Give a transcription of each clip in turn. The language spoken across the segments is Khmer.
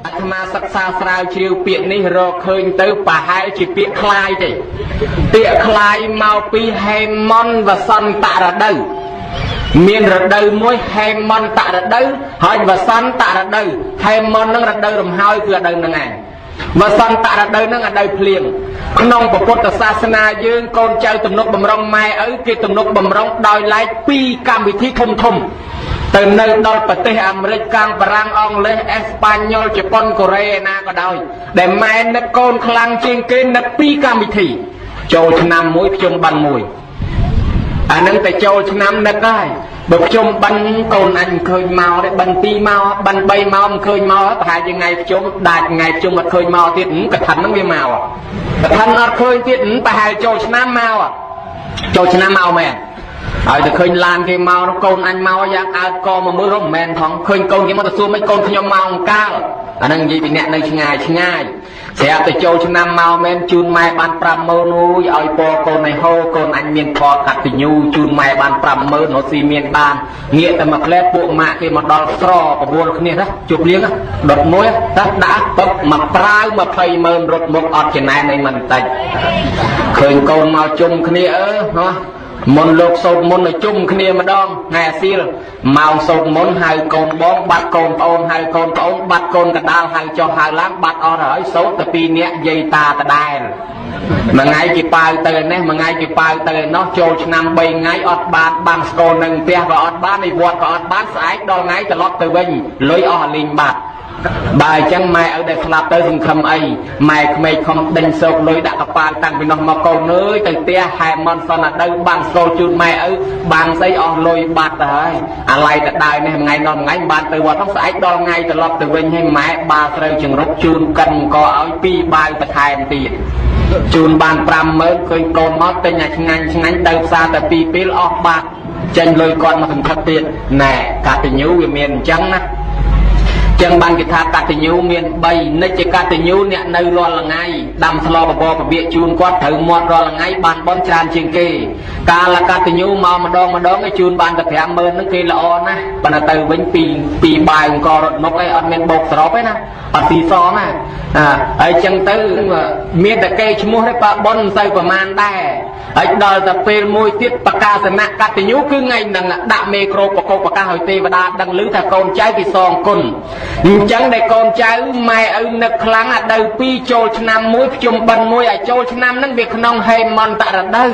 អាត្មាសិក្សាស្រាវជ្រាវពាក្យនេះរកឃើញទៅប្រហែលជាពាក្យคล้ายទេពាក្យคล้ายមកពីហេមន្តវសន្តរដូវមានរដូវមួយហេមន្តរដូវហើយវសន្តរដូវហេមន្តនឹងរដូវរំហើយគឺរដូវហ្នឹងឯងវសន្តរដូវហ្នឹងរដូវភ្លៀងក្នុងពុទ្ធសាសនាយើងកូនចៅទំនុកបំរុងម៉ែឪគេទំនុកបំរុងដោយឡែកពីកម្មវិធីធំធំទៅនៅដល់ប្រទេសអាមេរិកកាំងបារាំងអង់គ្លេសអេស្ប៉ាញ៉ុលជប៉ុនកូរ៉េណាក៏ដោយដែលម៉ែនឹកកូនខ្លាំងជាងគេនឹកពីកម្មវិធីចូលឆ្នាំមួយភ្ជុំបិណ្ឌមួយអានឹងតែចូលឆ្នាំនឹកហើយបើភ្ជុំបិណ្ឌកូនអញឃើញមកទេបិណ្ឌ2មកបិណ្ឌ3មកមិនឃើញមកប្រហែលជាថ្ងៃភ្ជុំដាច់ថ្ងៃភ្ជុំអត់ឃើញមកទៀតកថាហ្នឹងវាមកកថាអត់ឃើញទៀតប្រហែលចូលឆ្នាំមកចូលឆ្នាំមកមែនហើយទៅឃើញឡានគេមកនោះកូនអញមកយ៉ាងអើតកមកមើលមិនមែនផងឃើញកូនគេមកទៅសួរមិនកូនខ្ញុំមកអង្កាលអាហ្នឹងនិយាយពីអ្នកនៅឆ្ងាយឆ្ងាយស្រាប់តែចូលឆ្នាំមកមែនជូនម៉ែបាន50000នួយឲ្យពរកូនឲ្យហូរកូនអញមានផលកតញ្ញូជូនម៉ែបាន50000នោះស៊ីមានបានងាកតែមកផ្លែពួកម៉ាក់គេមកដល់ស្រ9គ្នាណាជប់លៀងដុតមួយទៅដាក់ពឹកមកប្រាវ2000000រត់មុខអត់ចំណែនអីមិនតិចឃើញកូនមកជុំគ្នាណាមុនលោកសោតមុនឲ្យជុំគ្នាម្ដងថ្ងៃអាសៀលម៉ោងសោតមុនហៅកូនបងបាត់កូនប្អូនហៅកូនប្អូនបាត់កូនកដាលហៅចុះហៅឡើងបាត់អស់ហើយសោតតែ2នាក់យាយតាដដែលមួយថ្ងៃគេប៉ាវទៅនេះមួយថ្ងៃគេប៉ាវទៅនោះចូលឆ្នាំ3ថ្ងៃអត់បានបាំងស្គរនឹងផ្ទះក៏អត់បានឯវត្តក៏អត់បានស្អែកដល់ថ្ងៃត្រឡប់ទៅវិញលុយអស់លេងបាត់បើអញ្ចឹងម៉ែឪដែលស្លាប់ទៅសង្ឃឹមអីម៉ែក្មេកខំដេញសោកលុយដាក់កប៉ាល់តាំងពីនោះមកកូនអើយទៅផ្ទះហែមន្តសនដៅបាំងស្គរជូនម៉ែឪបាំងស្អីអស់លុយបាត់ទៅហើយអាឡ័យទៅដើរនេះថ្ងៃនោះថ្ងៃបានទៅវត្តនោះស្អែកដល់ថ្ងៃត្រឡប់ទៅវិញឲ្យម៉ែបាល់ស្រូវចង្រុកជូនកិនក៏ឲ្យ2បាវបន្ថែមទៀតជូនបាន50000ឃើញកូនមកទិញឲ្យឆ្ងាញ់ឆ្ងាញ់ទៅផ្សារតែ2ពេលអស់បាត់ចេញលុយគាត់មកសង្ឃឹមទៀតណែកតញ្ញូវាមានអញ្ចឹងណាចឹងបានគេថាកតញ្ញូមាន3និច្ចកតញ្ញូអ្នកនៅរាល់ថ្ងៃដាំស្លបបរបៀកជូនគាត់ត្រូវមាត់រាល់ថ្ងៃបានបន់ច្រើនជាងគេកាលកតញ្ញូមកម្ដងឲ្យជូនបានតែ50000ហ្នឹងគេល្អណាស់ប៉ុន្តែទៅវិញពីបាយអង្គរត់មុខអីអត់មានបោកសរុបទេណាអត់ស៊ីសងណាហើយចឹងទៅមានតែគេឈ្មោះទេបើបន់មិនសូវប្រមាណដែរហើយដល់តែពេលមួយទៀតបកាសនៈកតញ្ញូគឺថ្ងៃហ្នឹងដាក់មេក្រូបកបកាសឲ្យទេវតាដឹងឮថាកូនចៅគេសងគុណអញ្ចឹងដែលកូនចៅម៉ែឪនឹកខ្លាំងអាដៅ2ចូលឆ្នាំ1ភ្ជុំបិណ្ឌ1ឲ្យចូលឆ្នាំហ្នឹងវាក្នុងហេមន្តរដូវ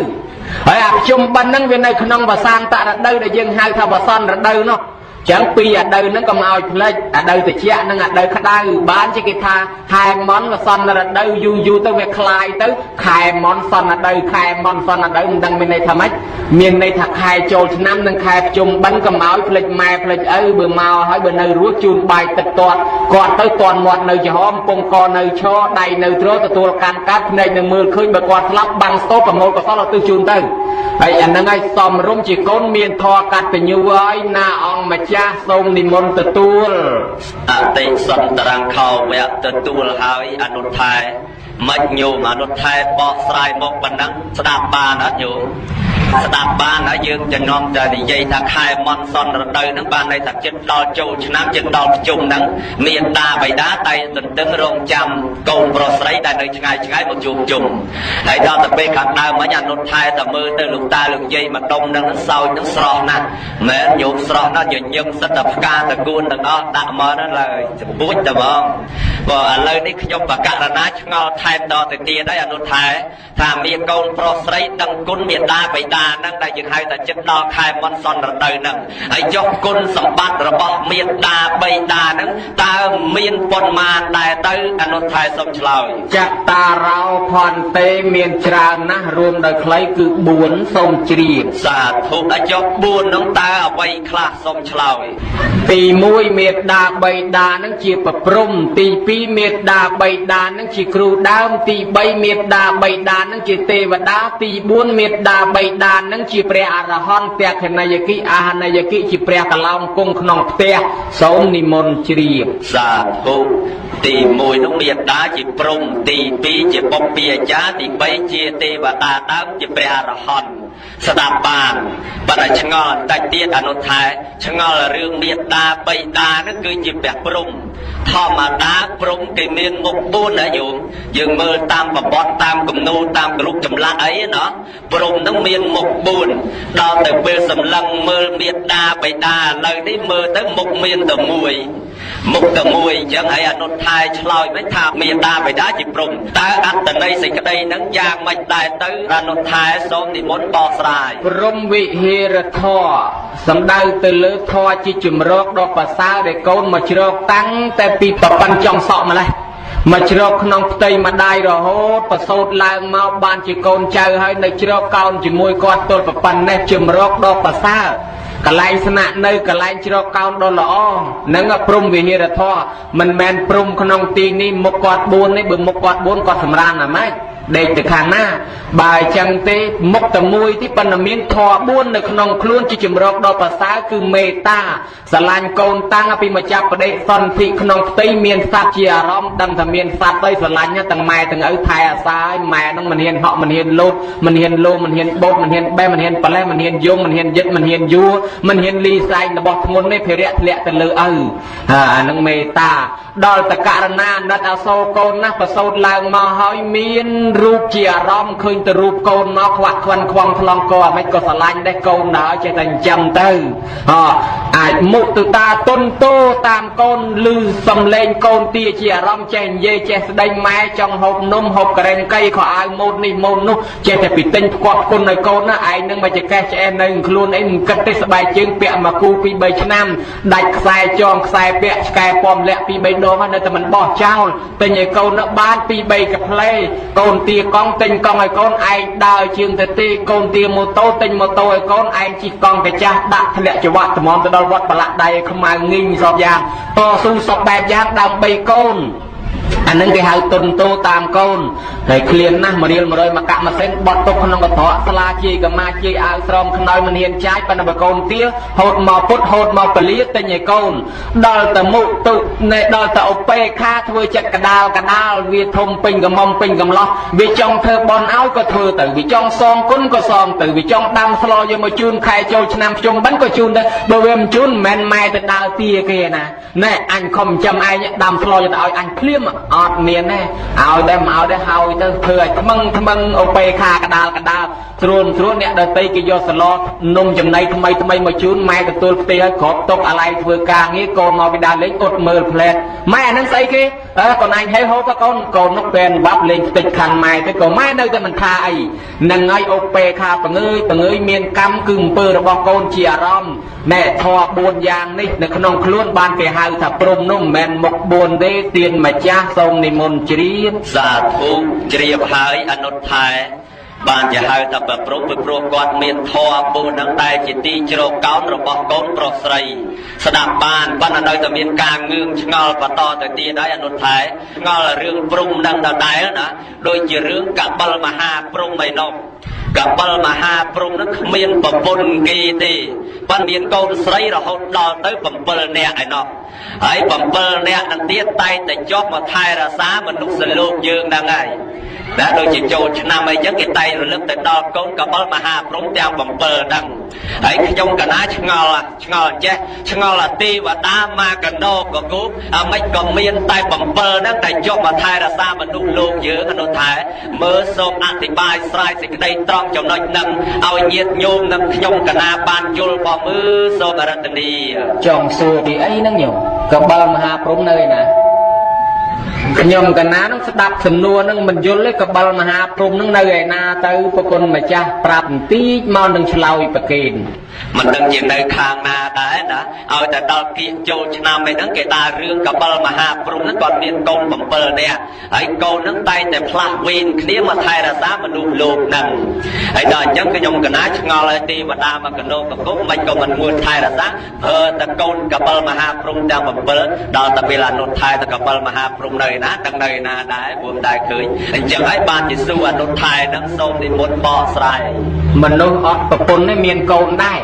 ហើយអាភ្ជុំបិណ្ឌហ្នឹងវានៅក្នុងវសាន្តរដូវដែលយើងហៅថាវសន្តរដូវនោះចឹងពីអាដៅហ្នឹងកុំឲ្យផ្លេចអាដៅត្រជាក់និងអាដៅក្តៅបានជាគេថាខែមន្តវសន្តរដូវយូរទៅវាคลายទៅខែមន្តសន្តរដូវខែមន្តសន្តរដូវមិនដឹងមានន័យថាម៉េចមានន័យថាខែចូលឆ្នាំនិងខែភ្ជុំបិណ្ឌកុំឲ្យផ្លេចម៉ែផ្លេចឪបើមកហើយបើនៅរស់ជូនបាយទឹកទាត់គាត់ទៅទាន់មាត់នៅចំហពងកនៅឈរដៃនៅទ្រទទួលកាន់កាត់ភ្នែកនៅមើលឃើញបើគាត់ស្លាប់បាំងស្ទោប្រមូលកសលឲ្យទៅជូនទៅហើយអាហ្នឹងឲ្យសំរុំជាកូនមានធរកតញ្ញូហើយណាអង្គម្ចាស់សូមនិមន្តទទួលអតិសន្តរង្ខោវៈទទួលហើយអនុថែមិនញោមអនុថែបកស្រាយមកប៉ុណ្ណឹងស្ដាប់បានអត់ញោមស្ដាប់បានហើយយើងចំណងតែនិយាយថាខែមន្តសន្តរដូវហ្នឹងបានន័យថាចិត្តដល់ចូលឆ្នាំចិត្តដល់ភ្ជុំហ្នឹងមានតាបិតាតែទន្ទឹងរង់ចាំកូនប្រុសស្រីដែលនៅឆ្ងាយឆ្ងាយមកជួបជុំហើយដល់ទៅពេលខាងដើមមិញអនុថែតែមើលទៅលោកតាលោកយាយមកដុំហ្នឹងសោចហ្នឹងស្រស់ណាស់មែនញោមស្រស់ណាស់ញញឹមសិតតែផ្កាតគួនទាំងអស់ដាក់មកហ្នឹងឡើយចំពួចតែហ្មងបើឥឡូវនេះខ្ញុំបកករណាឆ្ងល់ថែមតទៅទៀតហើយអនុថែថាមានកូនប្រុសស្រីដឹងគុណមេត្តាបិតាហ្នឹងដែលយើងហៅថាចិត្តដល់ខែមន្តសន្តរដូវហ្នឹងហើយយកគុណសម្បត្តិរបស់មេត្តាបិតាហ្នឹងតើមានប៉ុន្មានដែរទៅអនុថែសូមឆ្លើយចតារោផន្តេមានច្រើនណាស់រួមដោយខ្លីគឺ4សូមជ្រាបសាធុឲ្យយក4ហ្នឹងតើអ្វីខ្លះសូមឆ្លើយទី1មេត្តាបិតាហ្នឹងជាប្រព្រំទី2មេត្តាបិតាហ្នឹងជាគ្រូដើមទី3មេត្តាបិតាហ្នឹងជាទេវតាទី4មេត្តាបិតានឹងជាព្រះអរហន្តតេខណយគិអហនយគិជាព្រះកឡោមគង់ក្នុងផ្ទះសូមនិមន្តជ្រាបសាធុទី1នោះមេត្តាជាព្រំទី2ជាបុព្វាចារទី3ជាទេវតាដើមជាព្រះអរហន្តស្ដាប់បានបើតែឆ្ងល់បន្តិចទៀតអនុថែឆ្ងល់រឿងមេត្តាបិតានឹងគឺជាព្រះព្រំ ធម្មតាព្រំគេមានមុខ4ណាយោមយើងមើលតាមប្រវត្តិតាមគំនូរតាមរូបចម្លាក់អីណាព្រំនឹងមានមុខ4ដល់ទៅពេលសម្លឹងមើលមេដាបៃតាឥឡូវនេះមើលទៅមុខមានតែមួយមុខតែមួយអញ្ចឹងហើយអនុថែឆ្លើយវិញថាមេដាបៃតាជាព្រំតើអត្តន័យសេចក្តីហ្នឹងយ៉ាងម៉េចដែរទៅអនុថែសូមនិមន្តបកស្រាយព្រំវិហេរធរសំដៅទៅលើធរជាជំរកដ៏ប្រសើរដែលកូនមកជ្រកតាំងតែពីប្រប៉ាន់ចង់សក់ម្លេះមកជ្រកក្នុងផ្ទៃម្ដាយរហូតប្រសូតឡើងមកបានជាកូនចៅហើយនៅជ្រកកោនជាមួយគាត់ទល់ប្រប៉ាន់នេះជំរកដ៏ប្រសើរកន្លែងស្នាក់នៅកន្លែងជ្រកកោនដ៏ល្អនឹងព្រំវិហេរធរមិនមែនព្រំក្នុងទីនេះមុខគាត់4នេះបើមុខគាត់4គាត់សម្រានណាម៉េចដេកទៅខាងណាបើអញ្ចឹងទេមុខតែមួយទីប៉ុន្តែមានធម៌4នៅក្នុងខ្លួនជាជំរកដ៏ប្រសើរគឺមេត្តាស្រឡាញ់កូនតាំងពីម្ចាស់បដិសន្ធិក្នុងផ្ទៃមានសត្វជាអារម្មណ៍ដឹងថាមានសត្វទៅស្រឡាញ់ទាំងម៉ែទាំងឪថែអាសាយម៉ែនឹងមិនហ៊ានហក់មិនហ៊ានលោតមិនហ៊ានលោមិនហ៊ានបោកមិនហ៊ានបេះមិនហ៊ានប៉លេះមិនហ៊ានយំមិនហ៊ានយឹតមិនហ៊ានយួរមិនហ៊ានលីសែងរបស់ធ្ងន់នេះភារៈធ្លាក់ទៅលើឪអានឹងមេត្តាដល់តករណាណិតអសូរកូនណាស់ប្រសូតឡើងមកហើយមានរូបជាអារម្មណ៍ឃើញទៅរូបកូនមកខ្វាក់ខ្វិនខ្វងថ្លង់កអាមិនក៏ស្រឡាញ់ដែរកូនដល់ចេះតែចិញ្ចឹមទៅអាចមុខទៅតាតុនតោតាមកូនឮសំឡេងកូនទាជាអារម្មណ៍ចេះនិយាយចេះស្ដីម៉ែចង់ហូបនំហូបការ៉េនកៃខោអាវម៉ូតនេះម៉ូតនោះចេះតែពីទិញផ្គាប់គុណឲ្យកូនណាឯងនឹងមកចកេះឆ្អែនៅខ្លួនអីមិនគិតទេស្បែកជើងពាក់មកគូ2 3ឆ្នាំដាច់ខ្សែចងខ្សែពាក់ឆ្កែពំលាក់2 3ដងហើយនៅតែមិនបោះចោលទិញឲ្យកូននៅបាន2 3កាផ្លេកូនទាកង់ទិញកង់ឲ្យកូនឯងដើរជើងទៅទីកូនទាម៉ូតូទិញម៉ូតូឲ្យកូនឯងជិះកង់កាចាស់ដាក់ធ្លាក់ចង្វាក់ត្មងទៅដល់វត្តប្រឡាក់ដៃខ្មៅងីងសពយ៉ាងតស៊ូសពបែបយ៉ាងដើម្បីកូនអានឹងគេហៅតុនតោតាមកូនហើយឃ្លានណាស់1រៀល100មកកាក់ម៉ាស៊ីនបត់ទុកក្នុងកត្រកស្លាជាយកម៉ាជាអាវស្រោមខ្នើយមិនហ៊ានចាយប៉ុន្តែបើកូនទាហូតមកពុតហូតមកពលាទិញឲ្យកូនដល់ទៅមុខទុណែដល់ទៅអពេខាធ្វើចិត្តកដាលវាធំពេញកំមុំពេញកំឡោះវាចង់ធ្វើបន់ឲ្យក៏ធ្វើទៅវាចង់សងគុណក៏សងទៅវាចង់ដាំស្លយកមកជូនខែចូលឆ្នាំភ្ជុំបិណ្ឌក៏ជូនទៅបើវាមិនជូនមិនមែនម៉ែទៅដើរទាគេណាណែអញខំចាំឯងដាំស្លយកទៅឲ្យអញភ្លាមអត់មានទេឲ្យតែមកឲ្យតែហើយទៅធ្វើឲ្យថ្មឹងអូពេខាកដាលស្រួលអ្នកដតីគេយកសឡនំចំណៃថ្មីមកជូនម៉ែទទួលផ្ទៃឲ្យគ្រាប់ទុកអាឡៃធ្វើការងារកូនមកពីដើរលេងអត់មើលផ្លែតម៉ែអានឹងស្អីគេកូនឯងហេហូបកូននោះពេលបាប់លេងផ្ទៃខាន់ម៉ែទៅក៏ម៉ែនៅតែមិនថាអីនឹងឲ្យអូពេខាបង្ើយមានកម្មគឺអំពើរបស់កូនជាអារម្មណ៍ណែធម៌4យ៉ាងនេះនៅក្នុងខ្លួនបានគេហៅថាព្រំនោះមិនមែនមុខ4ទេទៀនម្ចាស់សូមនិមន្តជ្រាបសាធុជ្រាបហើយអនុថែបានជាហៅថាប្រព្រឹត្តពីព្រោះគាត់មានធម៌4ហ្នឹងតែជាទីជ្រកកោនរបស់កូនប្រុសស្រីស្ដាប់បានប៉ុន្តែនៅតែមានការងឿងឆ្ងល់បន្តទៅទៀតហើយអនុថែឆ្ងល់រឿងព្រំហ្នឹងដដែលណាដូចជារឿងកបិលមហាព្រំឯនោះកបិលមហាព្រំហ្នឹងគ្មានប្រពន្ធគេទេប៉ុន្តែមានកូនស្រីរហូតដល់ទៅ7នាក់ឯនោះហើយ7នាក់នឹងទៀតតែងតែចុះមកថែរក្សាមនុស្សលោកយើងហ្នឹងហើយតែដូចជាចូលឆ្នាំអីចឹងគេតែងរលឹកទៅដល់កូនកបិលមហាព្រំទាំង7ហ្នឹងហើយខ្ញុំកណាឆ្ងល់ចេះឆ្ងល់ទេវតាមកកណោកគូអាមិនក៏មានតែ7ហ្នឹងតែចុះមកថែរក្សាមនុស្សលោកយើងអនុថែមើលសូមអធិប្បាយស្រាយសេចក្តីត្រង់ចំណុចហ្នឹងឲ្យញាតិញោមនិងខ្ញុំកណាបានយល់បងមើលសូមរតនីចង់សួរពីអីហ្នឹងញោមកបិលមហាព្រំនៅឯណាខ្ញុំកណានឹងស្ដាប់សំណួរនឹងមិនយល់ទេកបិលមហាព្រំនឹងនៅឯណាទៅប្រគុណម្ចាស់ប្រាប់បន្តិចមកនឹងឆ្លើយប្រកេនមិនដឹងជានៅខាងណាដែរណាឲ្យតែដល់គៀកចូលឆ្នាំឯហ្នឹងគេថារឿងកបិលមហាព្រំហ្នឹងគាត់មានកូន7នាក់ហើយកូនហ្នឹងតែងតែផ្លាស់វេនគ្នាមកថែរក្សាមនុស្សលោកហ្នឹងហើយដល់អញ្ចឹងខ្ញុំកណាឆ្ងល់ហើយទេវតាមកកណោកគុំមិនក៏មិនមួយថែរក្សាតែកូនកបិលមហាព្រំទាំង7ដល់តែពេលអនុថែតែកបិលមហាព្រំនៅណាទាំងនៅណាដែរព្រមដែរឃើញអញ្ចឹងហើយបានជាសួរអនុថែហ្នឹងសូមនិមន្តបកស្រាយមនុស្សអត់ប្រពន្ធនេះមានកូនដែរ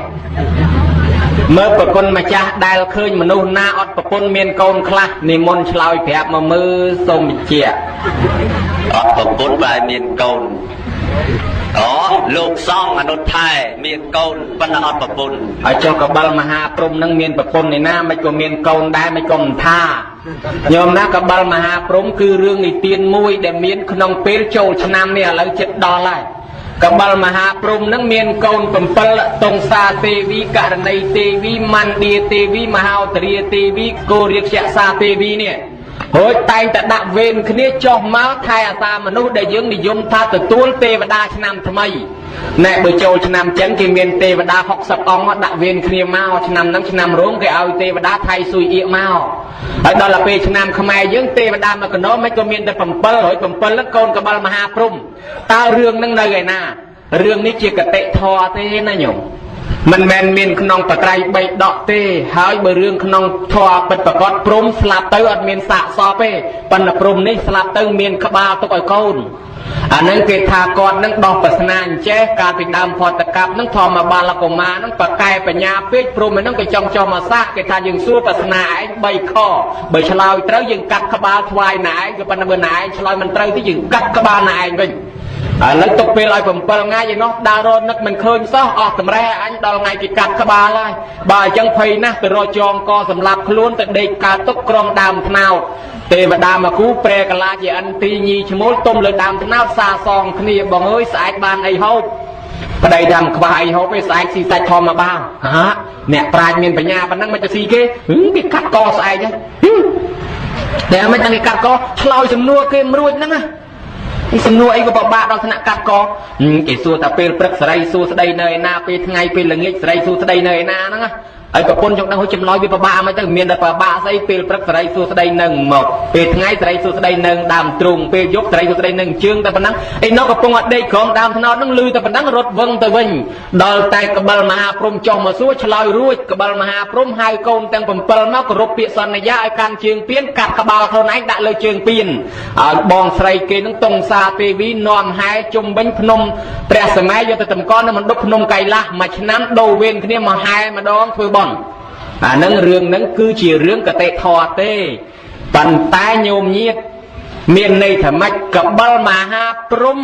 មើលប្រគុណម្ចាស់ដែលឃើញមនុស្សណាអត់ប្រពន្ធមានកូនខ្លះនិមន្តឆ្លើយប្រាប់មកមើលសូមបញ្ជាក់អត់ប្រពន្ធបែរមានកូន អូលោកសង្ឃអនុថែមានកូនប៉ុន្តែអត់ប្រពន្ធហើយចុះកបិលមហាព្រំនឹងមានប្រពន្ធឯណាមិនក៏មានកូនដែរមិនក៏មិនថាញោមណាកបិលមហាព្រំគឺរឿងនិទានមួយដែលមានក្នុងពេលចូលឆ្នាំនេះឥឡូវចិត្តដល់ហើយកបិលមហាព្រំនឹងមានកូន7តុងសាទេវីករណីទេវីមណ្ឌាទេវីមហោទរាទេវីគោរាជសាទេវីនេះហើយតែងតែដាក់វេនគ្នាចុះមកថែអាសាមនុស្សដែលយើងនិយមថាទទួលទេវតាឆ្នាំថ្មីណែបើចូលឆ្នាំចិនគេមានទេវតា60អង្គដាក់វេនគ្នាមកឆ្នាំហ្នឹងឆ្នាំរោងគេឲ្យទេវតាថៃស៊ុយអៀកមកហើយដល់ទៅពេលឆ្នាំខ្មែរយើងទេវតាមួយកណោមិនក៏មានតែ707ហ្នឹងកូនកបិលមហាព្រំតើរឿងហ្នឹងនៅឯណារឿងនេះជាកតិធម៌ទេណាញោមមិនមែនមានក្នុងបត្រៃ3ដកទេហើយបើរឿងក្នុងធម៌ពិតប្រកបព្រំស្លាប់ទៅអត់មានសាកសពទេប៉ុន្តែព្រំនេះស្លាប់ទៅមានក្បាលទុកឲ្យកូនអានឹងគេថាគាត់នឹងដោះប្រស្នាអញ្ចេះកាលពីដើមផតកັບនឹងធម្មបាលកុមារនឹងបកែបញ្ញាពេកព្រំហ្នឹងគេចង់ចោះមកសាកគេថាយើងសួរប្រស្នាឯង3ខបើឆ្លើយត្រូវយើងកាត់ក្បាលថ្វាយណែឯងក៏ប៉ុន្តែបើណែឯងឆ្លើយមិនត្រូវទេយើងកាត់ក្បាលណែឯងវិញឥឡូវទុកពេលឲ្យ7ថ្ងៃឯនោះដើររត់នឹកមិនឃើញសោះអស់តម្រែអញដល់ថ្ងៃគេកាត់ក្បាលហើយបើអញ្ចឹងភ័យណាស់ទៅរកចងកសម្លាប់ខ្លួនទៅដេកកើតទុកក្រំដើមថ្នោតទេវតាមកគូប្រែកាឡាជាអន្ទីញីឈ្មោលទុំលើដើមថ្នោតសាសងគ្នាបងអើយស្អែកបានអីហូបប្តីថាមិនខ្វះអីហូបទេស្អែកស៊ីសាច់ធម្មបាវហាអ្នកប្រាជ្ញមានបញ្ញាប៉ុណ្ណឹងមិនទៅស៊ីគេគេកាត់កស្អែកហ្នឹងតែមិនដឹងគេកាត់កឆ្លោយសំណួរគេមិនរួចហ្នឹងណាសំណួរអីក៏ពិបាកដល់ថ្នាក់កាត់កគេសួរតែពេលព្រឹកសេរីសួរស្ដីនៅឯណាពេលថ្ងៃពេលល្ងាចសេរីសួរស្ដីនៅឯណាហ្នឹងណាហើយប្រពន្ធចង់ដឹងhogyចម្លើយវាពិបាកមិនទៅមានតែពិបាកស្អីពេលព្រឹកសេរីសួរស្ដីនឹងមកពេលថ្ងៃសេរីសួរស្ដីនឹងដើមទ្រូងពេលយប់សេរីសួរស្ដីនឹងជើងតែប៉ុណ្ណឹងឯនោះកំពុងអត់ដេកក្រោមដើមថ្នោតហ្នឹងលឺតែប៉ុណ្ណឹងរត់វឹងទៅវិញដល់តែកបិលមហាព្រំចុះមកសួរឆ្លើយរួចកបិលមហាព្រំហៅកូនទាំង7មកគោរពពាក្យសន្យាឲ្យកាន់ជើងពៀនកាត់ក្បាលខ្លួនឯងដាក់លើជើងពៀនឲ្យបងស្រីគេនឹងតុងសាទេវីនាំហែជុំវិញភ្នំព្រះសម័យយកទៅតម្កល់នៅមណ្ឌពភ្នំកៃឡាស់មួយឆ្នាំដូរវេនគ្នាមកហែម្ដងធ្វើបន់អានឹងរឿងហ្នឹងគឺជារឿងកតិធម៌ទេប៉ុន្តែញោមញាតមានន័យថាម៉េចកបិលមហាព្រំ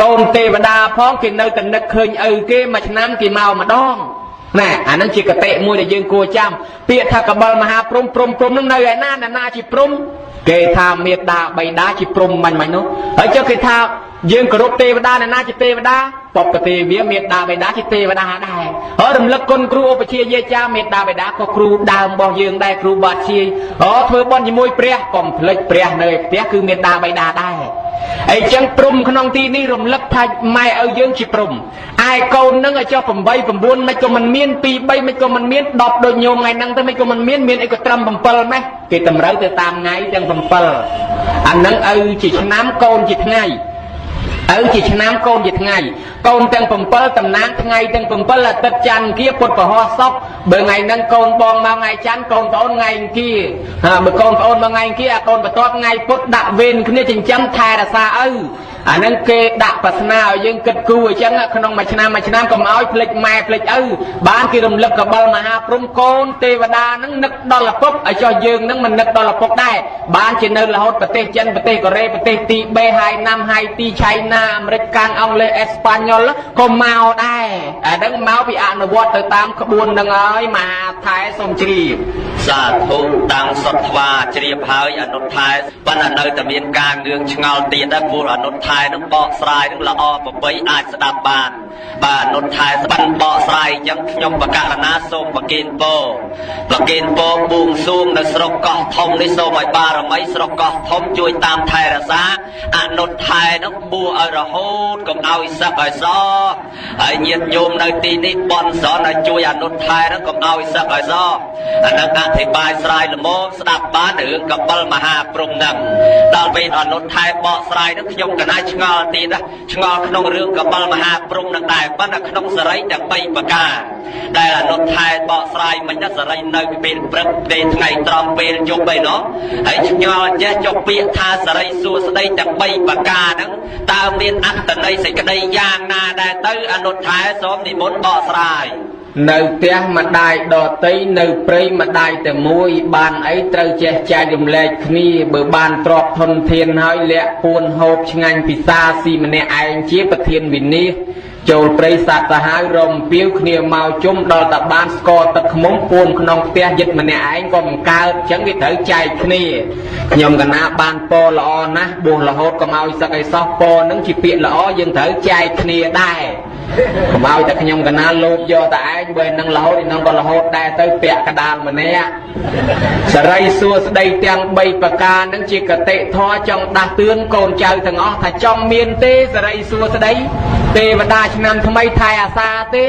កូនទេវតាផងគេនៅតែនឹកឃើញឪគេមួយឆ្នាំគេមកម្ដងណែអានឹងជាកតិមួយដែលយើងគួរចាំពាក្យថាកបិលមហាព្រំនឹងនៅឯណាណាជាព្រំគេថាមេត្តាបៃតាជាព្រំមិននោះហើយចុះគេថាយើងគោរពទេវតាណាជាទេវតាបព្វទេវាមេត្តាបៃតាជាទេវតាដែរហើយរំលឹកគុណគ្រូឧបជាយាចាមេត្តាបៃតាក៏គ្រូដើមរបស់យើងដែរគ្រូបាត់ជាធ្វើបន់ជាមួយព្រះកុំភ្លេចព្រះនៅផ្ទះគឺមេត្តាបៃតាដែរអីចឹងព្រំក្នុងទីនេះរំលឹកថាម៉ែឪយើងជាព្រំឯកូននឹងឲ្យចុះ8 9មិនក៏មិនមាន2 3មិនក៏មិនមាន10ដូចញោមថ្ងៃហ្នឹងទៅមិនក៏មិនមានអីក៏ត្រឹម7ម៉េះគេតម្រូវទៅតាមថ្ងៃទាំង7អានឹងឪជាឆ្នាំកូនជាថ្ងៃឪជាឆ្នាំកូនជាថ្ងៃកូនទាំង7តំណាងថ្ងៃទាំង7អាទិត្យច័ន្ទគៀពុទ្ធពហោសុកបើថ្ងៃហ្នឹងកូនបងមកថ្ងៃច័ន្ទកូនប្អូនថ្ងៃអង្គាបើកូនប្អូនមកថ្ងៃអង្គាកូនបន្ទាប់ថ្ងៃពុទ្ធដាក់វេនគ្នាចិញ្ចឹមថែរក្សាឪអាហ្នឹងគេដាក់ប្រស្នាឲ្យយើងគិតគូរអញ្ចឹងក្នុងមួយឆ្នាំកុំឲ្យភ្លេចម៉ែភ្លេចឪបានគេរំលឹកកបិលមហាព្រំកូនទេវតាហ្នឹងនឹកដល់ឪពុកឲ្យចុះយើងហ្នឹងមិននឹកដល់ឪពុកដែរបានជានៅរហូតប្រទេសចិនប្រទេសកូរ៉េប្រទេសទីបេហើយណាំហើយទីឆៃណាអាមេរិកកាំងអង់គ្លេសអេស្ប៉ាញ៉ុលក៏មកដែរអាហ្នឹងមកពីអនុវត្តទៅតាមក្បួនហ្នឹងហើយមហាថែសូមជ្រាបសាធុតាំងសុតថ្វាជ្រាបហើយអនុថែប៉ុន្តែនៅតែមានការងឿងឆ្ងល់ទៀតដែរព្រោះអនុថែនឹងបកស្រាយនឹងល្អប្របីអាចស្ដាប់បានបាទអនុថែស្បាន់បកស្រាយអញ្ចឹងខ្ញុំបកករណាសូមប្រគេនពរបួងសួងនៅស្រុកកោះធំនេះសូមឲ្យបារមីស្រុកកោះធំជួយតាមថែរក្សាអនុថែនឹងបួឲ្យរហូតកុំឲ្យសឹកឲ្យសហើយញាតិញោមនៅទីនេះបន់ស្រន់ឲ្យជួយអនុថែនឹងកុំឲ្យសឹកឲ្យសអានឹងអធិប្បាយស្រាយល្មមស្ដាប់បានរឿងកបិលមហាព្រំនឹងដល់ពេលអនុថែបកស្រាយនឹងខ្ញុំកណាឆ្ងល់ទៀតឆ្ងល់ក្នុងរឿងកបិលមហាព្រំនឹងដែរប៉ុន្តែក្នុងសរីទាំង3ប្រការដែលអនុថែបកស្រាយមិញណាសរីនៅពេលព្រឹកពេលថ្ងៃត្រង់ពេលយប់អីនោះហើយឆ្ងល់ចេះចុះពាក្យថាសរីសួស្ដីទាំង3ប្រការហ្នឹងតើមានអត្ថន័យសេចក្តីយ៉ាងណាដែរទៅអនុថែសូមនិមន្តបកស្រាយ នៅផ្ទះម្ដាយដតីនៅព្រៃម្ដាយតែមួយបានអីត្រូវចេះចែករំលែកគ្នាបើបានទ្រព្យធនធានហើយលាក់ពួនហូបឆ្ងាញ់ពិសាស៊ីម្នាក់ឯងជាប្រធានវិនិច្ឆ័យចូលព្រៃសត្វទៅហើយរំពាវគ្នាមកជុំដល់តែបានស្គរទឹកខ្មុំពួនក្នុងផ្ទះយិតម្នាក់ឯងក៏មិនកើតអញ្ចឹងវាត្រូវចែកគ្នាខ្ញុំកណាបានពរល្អណាស់បួសរហូតកុំឲ្យសឹកអីសោះពរនឹងជាពាក្យល្អយើងត្រូវចែកគ្នាដែរកុំឲ្យតែខ្ញុំកណាលោភយកតែឯងបើនឹងរហូតនឹងក៏រហូតដែរទៅពាក់កដាលម្នាក់សរីសួស្ដីទាំង3ប្រការនឹងជាកតិធម៌ចង់ដាស់តឿនកូនចៅទាំងអស់ថាចង់មានទេសរីសួស្ដីទេវតាឆ្នាំថ្មីថែអាសាទេ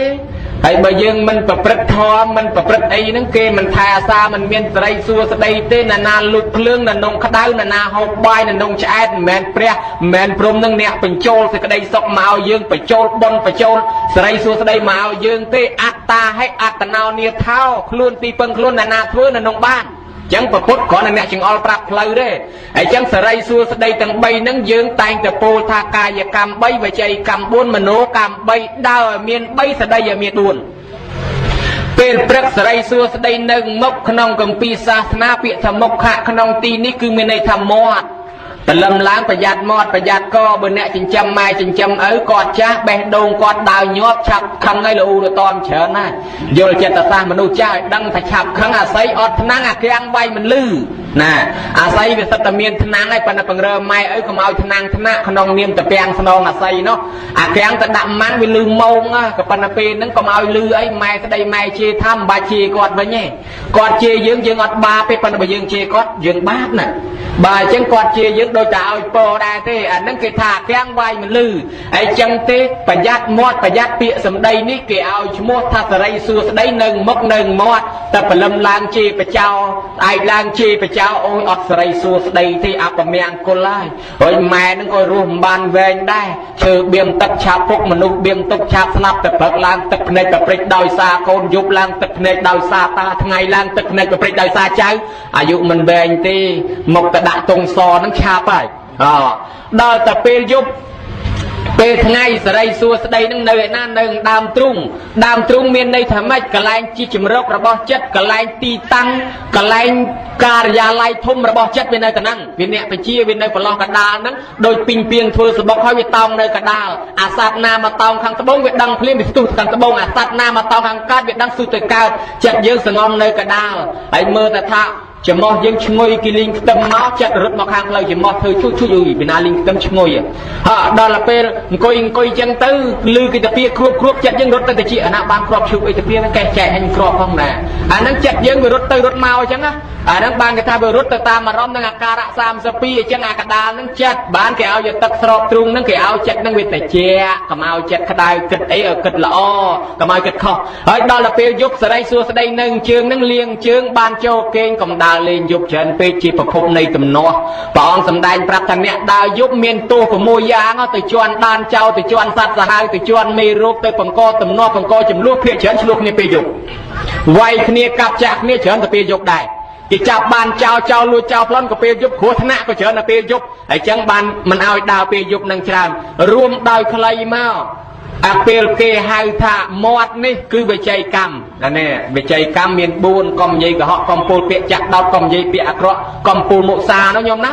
ហើយបើយើងមិនប្រព្រឹត្តធម៌មិនប្រព្រឹត្តអីហ្នឹងគេមិនថែអាសាមិនមានសេរីសួស្ដីទេណាណាលុបភ្លើងណានងក្តៅណាណាហូបបាយណានងឆ្អែតមិនមែនព្រះមិនមែនព្រំនឹងអ្នកបញ្ចូលសេចក្តីសុខមកឲ្យយើងបញ្ចូលបុណ្យបញ្ចូលសេរីសួស្ដីមកឲ្យយើងទេអត្តាហេអត្តណោនាថោខ្លួនទីពឹងខ្លួនណាណាធ្វើណានងបានចឹងប្រពុតគ្រាន់តែអ្នកចង្អុលប្រាប់ផ្លូវទេហើយចឹងសេរីសួស្ដីទាំង3ហ្នឹងយើងតែងតែពោលថាកាយកម្ម3វចីកម្ម4មនោកម្ម3ដើរឲ្យមាន3សដីឲ្យមាន4ពេលព្រឹកសេរីសួស្ដីនៅមុខក្នុងគម្ពីរសាសនាពាក្យថាមុខៈក្នុងទីនេះគឺមានន័យថាមាត់តលឹមឡើងប្រយ័ត្នមាត់ប្រយ័ត្នកបើអ្នកចិញ្ចឹមម៉ែចិញ្ចឹមឪគាត់ចាស់បេះដូងគាត់ដើរញាប់ឆាប់ខឹងឲ្យលូរតមច្រើនណាស់យល់ចិត្តសាស្ត្រមនុស្សចាស់ឲ្យដឹងថាឆាប់ខឹងអាស័យអត់ថ្នាំងអាក្រាំងវាយមិនលឺណាអាស័យវាសិតតែមានថ្នាំងហើយប៉ុន្តែបង្រើម៉ែឪកុំឲ្យថ្នាំងថ្នាក់ក្នុងនាមតពាំងស្នងអាស័យនោះអាក្រាំងទៅដាក់ម៉ាន់វាលឺម៉ោងក៏ប៉ុន្តែពេលហ្នឹងកុំឲ្យលឺអីម៉ែស្ដីម៉ែជេរថាមិនបាច់ជេរគាត់វិញទេគាត់ជេរយើងអត់បាបទេប៉ុន្តែបើយើងជេរគាត់យើងបាបណាបើអញ្ចឹងគាត់ជេរយើងដូចតែឲ្យពរដែរទេអាហ្នឹងគេថាអាក្រាំងវាយមិនលឺអីចឹងទេប្រយ័ត្នមាត់ប្រយ័ត្នពាក្យសម្ដីនេះគេឲ្យឈ្មោះថាសេរីសួស្ដីនៅមុខនៅមាត់តែព្រលឹមឡើងជេរបចោឯងឡើងជេរបចោអូយអត់សេរីសួស្ដីទេអពមង្គលហើយហើយម៉ែនឹងក៏រស់មិនបានវែងដែរឈើបៀមទឹកឆាប់ពុកមនុស្សបៀមទុកឆាប់ស្លាប់តែព្រឹកឡើងទឹកភ្នែកប្រព្រឹត្តដោយសារកូនយប់ឡើងទឹកភ្នែកដោយសារតាថ្ងៃឡើងទឹកភ្នែកប្រព្រឹត្តដោយសារចៅអាយុមិនវែងទេមកទៅដាក់ទងសនឹងឆាប់ហើយដល់តែពេលយប់ពេលថ្ងៃសេរីសួស្ដីនឹងនៅឯណានៅដើមទ្រូងមានន័យថាម៉េចកន្លែងជាជំរករបស់ចិត្តកន្លែងទីតាំងកន្លែងការិយាល័យធំរបស់ចិត្តវានៅកណ្ដាលវាអ្នកបជាវានៅប្រឡោះកណ្ដាលហ្នឹងដោយពីងពីងធ្វើសបុកហើយវាតោងនៅកណ្ដាលអាសត្វណាមកតោងខាងត្បូងវាដឹងភ្លាមវាស្ទុះខាងត្បូងអាសត្វណាមកតោងខាងកើតវាដឹងស្ទុះទៅកើតចិត្តយើងសងំនៅកណ្ដាលហើយមើលតែថាចំោះយើងឈ្ងុយគេលីងខ្ទឹមមកចិត្តរត់មកខាងផ្លូវចំោះធ្វើជួយអុយពីណាលីងខ្ទឹមឈ្ងុយដល់ពេលអង្គុយចឹងទៅលឺគេតាពីគ្រប់ចិត្តយើងរត់ទៅតិចអាណាបានគ្រាប់ឈូកអីតាពីហ្នឹងកែចែកអញគ្រាប់ផងណាអាហ្នឹងចិត្តយើងវារត់ទៅរត់មកអញ្ចឹងណាអាហ្នឹងបានគេថាវារត់ទៅតាមអារម្មណ៍នឹងអាការៈ32អញ្ចឹងអាកដាលហ្នឹងចិត្តបានគេឲ្យទឹកស្របទ្រូងហ្នឹងគេឲ្យចិត្តហ្នឹងវាតិចកុំឲ្យចិត្តក្តៅគិតអីឲ្យគិតល្អកុំឲ្យគិតខុសហើយដល់ទៅពេលយប់សេរីសួស្ដីនៅជើងហ្នឹងលៀងជើងបានចូលគេងកំដាលេងយប់ច្រើនពេកជាប្រភពនៃទំនាស់ព្រះអង្គសម្ដែងប្រាប់ថាអ្នកដើរយប់មានទោស6យ៉ាងទៅជន់ដានចោលទៅជន់សត្វសាហាវទៅជន់មេរោគទៅបង្កទំនាស់បង្កចំនួនភាគច្រើនឆ្លោះគ្នាពេលយប់វាយគ្នាកាប់ចាក់គ្នាច្រើនទៅពេលយប់ដែរគេចាប់បានចោលលួចចោលប្លន់ក៏ពេលយប់គ្រោះថ្នាក់ក៏ច្រើនទៅពេលយប់ហើយចឹងបានមិនឲ្យដើរពេលយប់នឹងច្រើនរួមដោយខ្លីមកអាពេលគេហៅថាមាត់នេះគឺវិជ័យកម្មនេះវិជ័យកម្មមាន4កុំនិយាយកុហកកុំពូលពាក្យចាក់ដោតកុំនិយាយពាក្យអាក្រក់កុំពូលមុសានោះញោមណា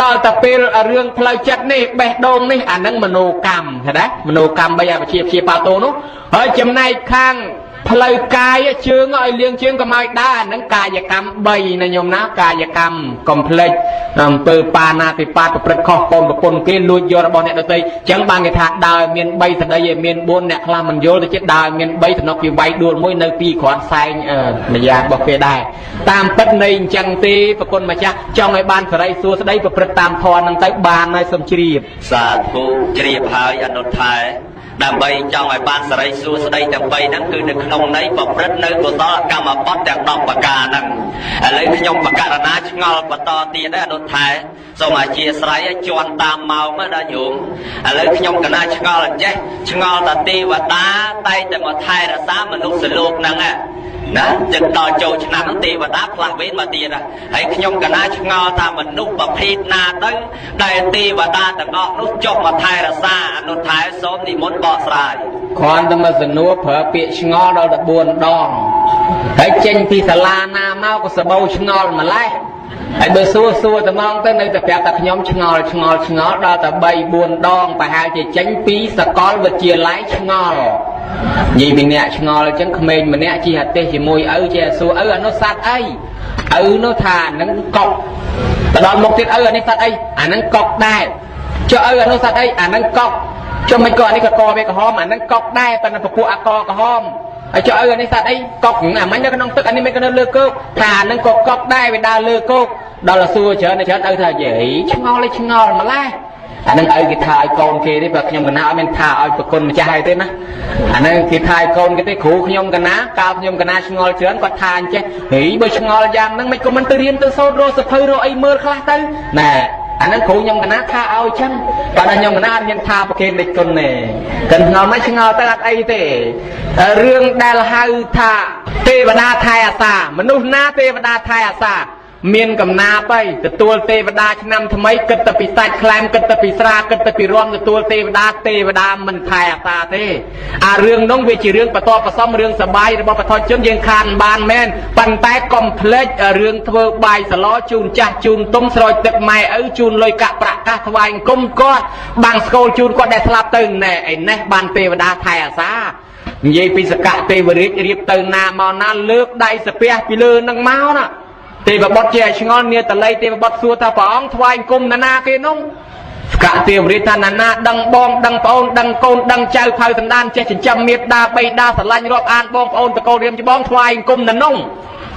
ដល់តែពេលរឿងផ្លូវចិត្តនេះបេះដូងនេះអានឹងមនោកម្មឃើញទេមនោកម្ម3អាវិជាបាតោនោះហើយចំណែកខាងផ្លូវកាយជើងឲ្យលៀងជើងកុំឲ្យដើរអានឹងកាយកម្ម3ណាញោមណាកាយកម្មកុំភ្លេចអំពើបាណាតិបាតប្រព្រឹត្តខុសកូនប្រពន្ធគេលួចយករបស់អ្នកដទៃអញ្ចឹងបានគេថាដើរមាន3សដីឲ្យមាន4អ្នកខ្លះមិនយល់ទៅចិត្តដើរមាន3តំណជាវាយដួលមួយនៅពីគ្រាន់សែងម្យ៉ាងរបស់គេដែរតាមពិតនៃអញ្ចឹងទេប្រគុណម្ចាស់ចង់ឲ្យបានសេរីសួស្ដីប្រព្រឹត្តតាមធម៌នឹងទៅបានហើយសូមជ្រាបសាធុជ្រាបហើយអនុថែដើម្បីចង់ឲ្យបានសេរីសួស្ដីទាំង3ហ្នឹងគឺនៅក្នុងន័យប្រព្រឹត្តនៅកុសលកម្មបត្តិទាំង10ប្រការហ្នឹងឥឡូវខ្ញុំបកករណាឆ្ងល់បន្តទៀតដែរអនុថែសូមអធិស្ឋានឲ្យជន់តាមម៉ោងណាញោមឥឡូវខ្ញុំកណាឆ្ងល់អញ្ចេះឆ្ងល់តាទេវតាតែងតែមកថែរក្សាមនុស្សលោកហ្នឹង ណាចឹងដល់ចូលឆ្នាំហ្នឹងទេវតាផ្លាស់វេនមកទៀតហើយខ្ញុំកណាឆ្ងល់ថាមនុស្សប្រភេទណាទៅដែលទេវតាទាំងអស់នោះចុះមកថែរក្សាអនុថែសូមនិមន្តបកស្រាយគ្រាន់តែមកសំណួរប្រើពាក្យឆ្ងល់ដល់14ដងហើយចេញពីសាលាណាមកក៏សបោឆ្ងល់ម្លេះហើយបើសួរតំងទៅនៅតែប្រាប់តែខ្ញុំឆ្ងល់ដល់តែ3 4ដងប្រហែលជាចេញពីសកលវិទ្យាល័យឆ្ងល់និយាយពីអ្នកឆ្ងល់អញ្ចឹងក្មេងម្នាក់ជិះអាទេសជាមួយឪចេះសួរឪអានោះសត្វអីឪនោះថានឹងកុកទៅដល់មុខទៀតឪអានេះសត្វអីអានឹងកុកដែរចុះឪអានោះសត្វអីអានឹងកុកចុះមិនក៏អានេះក៏កវាក្រហមអានឹងកុកដែរតែនៅពពួកអាកក្រហមហើយចុះឪអានេះសត្វអីកុកអាមិញនៅក្នុងទឹកអានេះមិនក៏នៅលើគោកថាអានឹងក៏កុកដែរវាដើរលើគោកដល់សួរច្រើនឪថាយីឆ្ងល់ម្លេះអានឹងឪគេថាឲ្យកូនគេទេបើខ្ញុំកណាអត់មានថាឲ្យប្រគុណម្ចាស់ឲ្យទេណាអានឹងគេថាឲ្យកូនគេទេគ្រូខ្ញុំកណាកាលខ្ញុំកណាឆ្ងល់ច្រើនគាត់ថាអញ្ចេះហីបើឆ្ងល់យ៉ាងហ្នឹងមិនក៏មិនទៅរៀនទៅសូត្ររកសភៅរកអីមើលខ្លះទៅណែអានឹងគ្រូខ្ញុំកណាថាឲ្យចឹងបើខ្ញុំកណាអត់មានថាប្រគេនលេខគុណទេកិនឆ្ងល់មិនឆ្ងល់ទៅអត់អីទេរឿងដែលហៅថាទេវតាថែអាសាមនុស្សណាទេវតាថែអាសាមានកំណាប់ហើយទទួលទេវតាឆ្នាំថ្មីគិតទៅពីសាច់ខ្លែមគិតទៅពីស្រាគិតទៅពីរំទទួលទេវតាមិនថែអាសាទេអារឿងនោះវាជារឿងបន្តផ្សំរឿងសបាយរបស់បទជនយើងខានបានមែនប៉ុន្តែកុំភ្លេចរឿងធ្វើបាយសឡជូនចាស់ជូនទុំស្រោចទឹកម៉ែឪជូនលុយកាក់ប្រាក់កាសថ្វាយអង្គមគាត់បាំងស្គលជូនគាត់ដែលស្លាប់ទៅណែឯនេះបានទេវតាថែអាសានិយាយពីសកៈទេវរាជរៀបទៅណាមកណាលើកដៃស្ពះពីលើនឹងមកណាទេវបុត្រជាឆ្ងល់នាតល័យទេវបុត្រសួរថាព្រះអង្គថ្វាយអង្គមណាគេនោះស្កទេវរាជថាណាដឹងបងដឹងប្អូនដឹងកូនដឹងចៅផៅសន្តានចេះចិញ្ចឹមមេត្តាបៃតាស្រឡាញ់រាប់អានបងប្អូនតកូលរៀមច្បងថ្វាយអង្គមណានោះ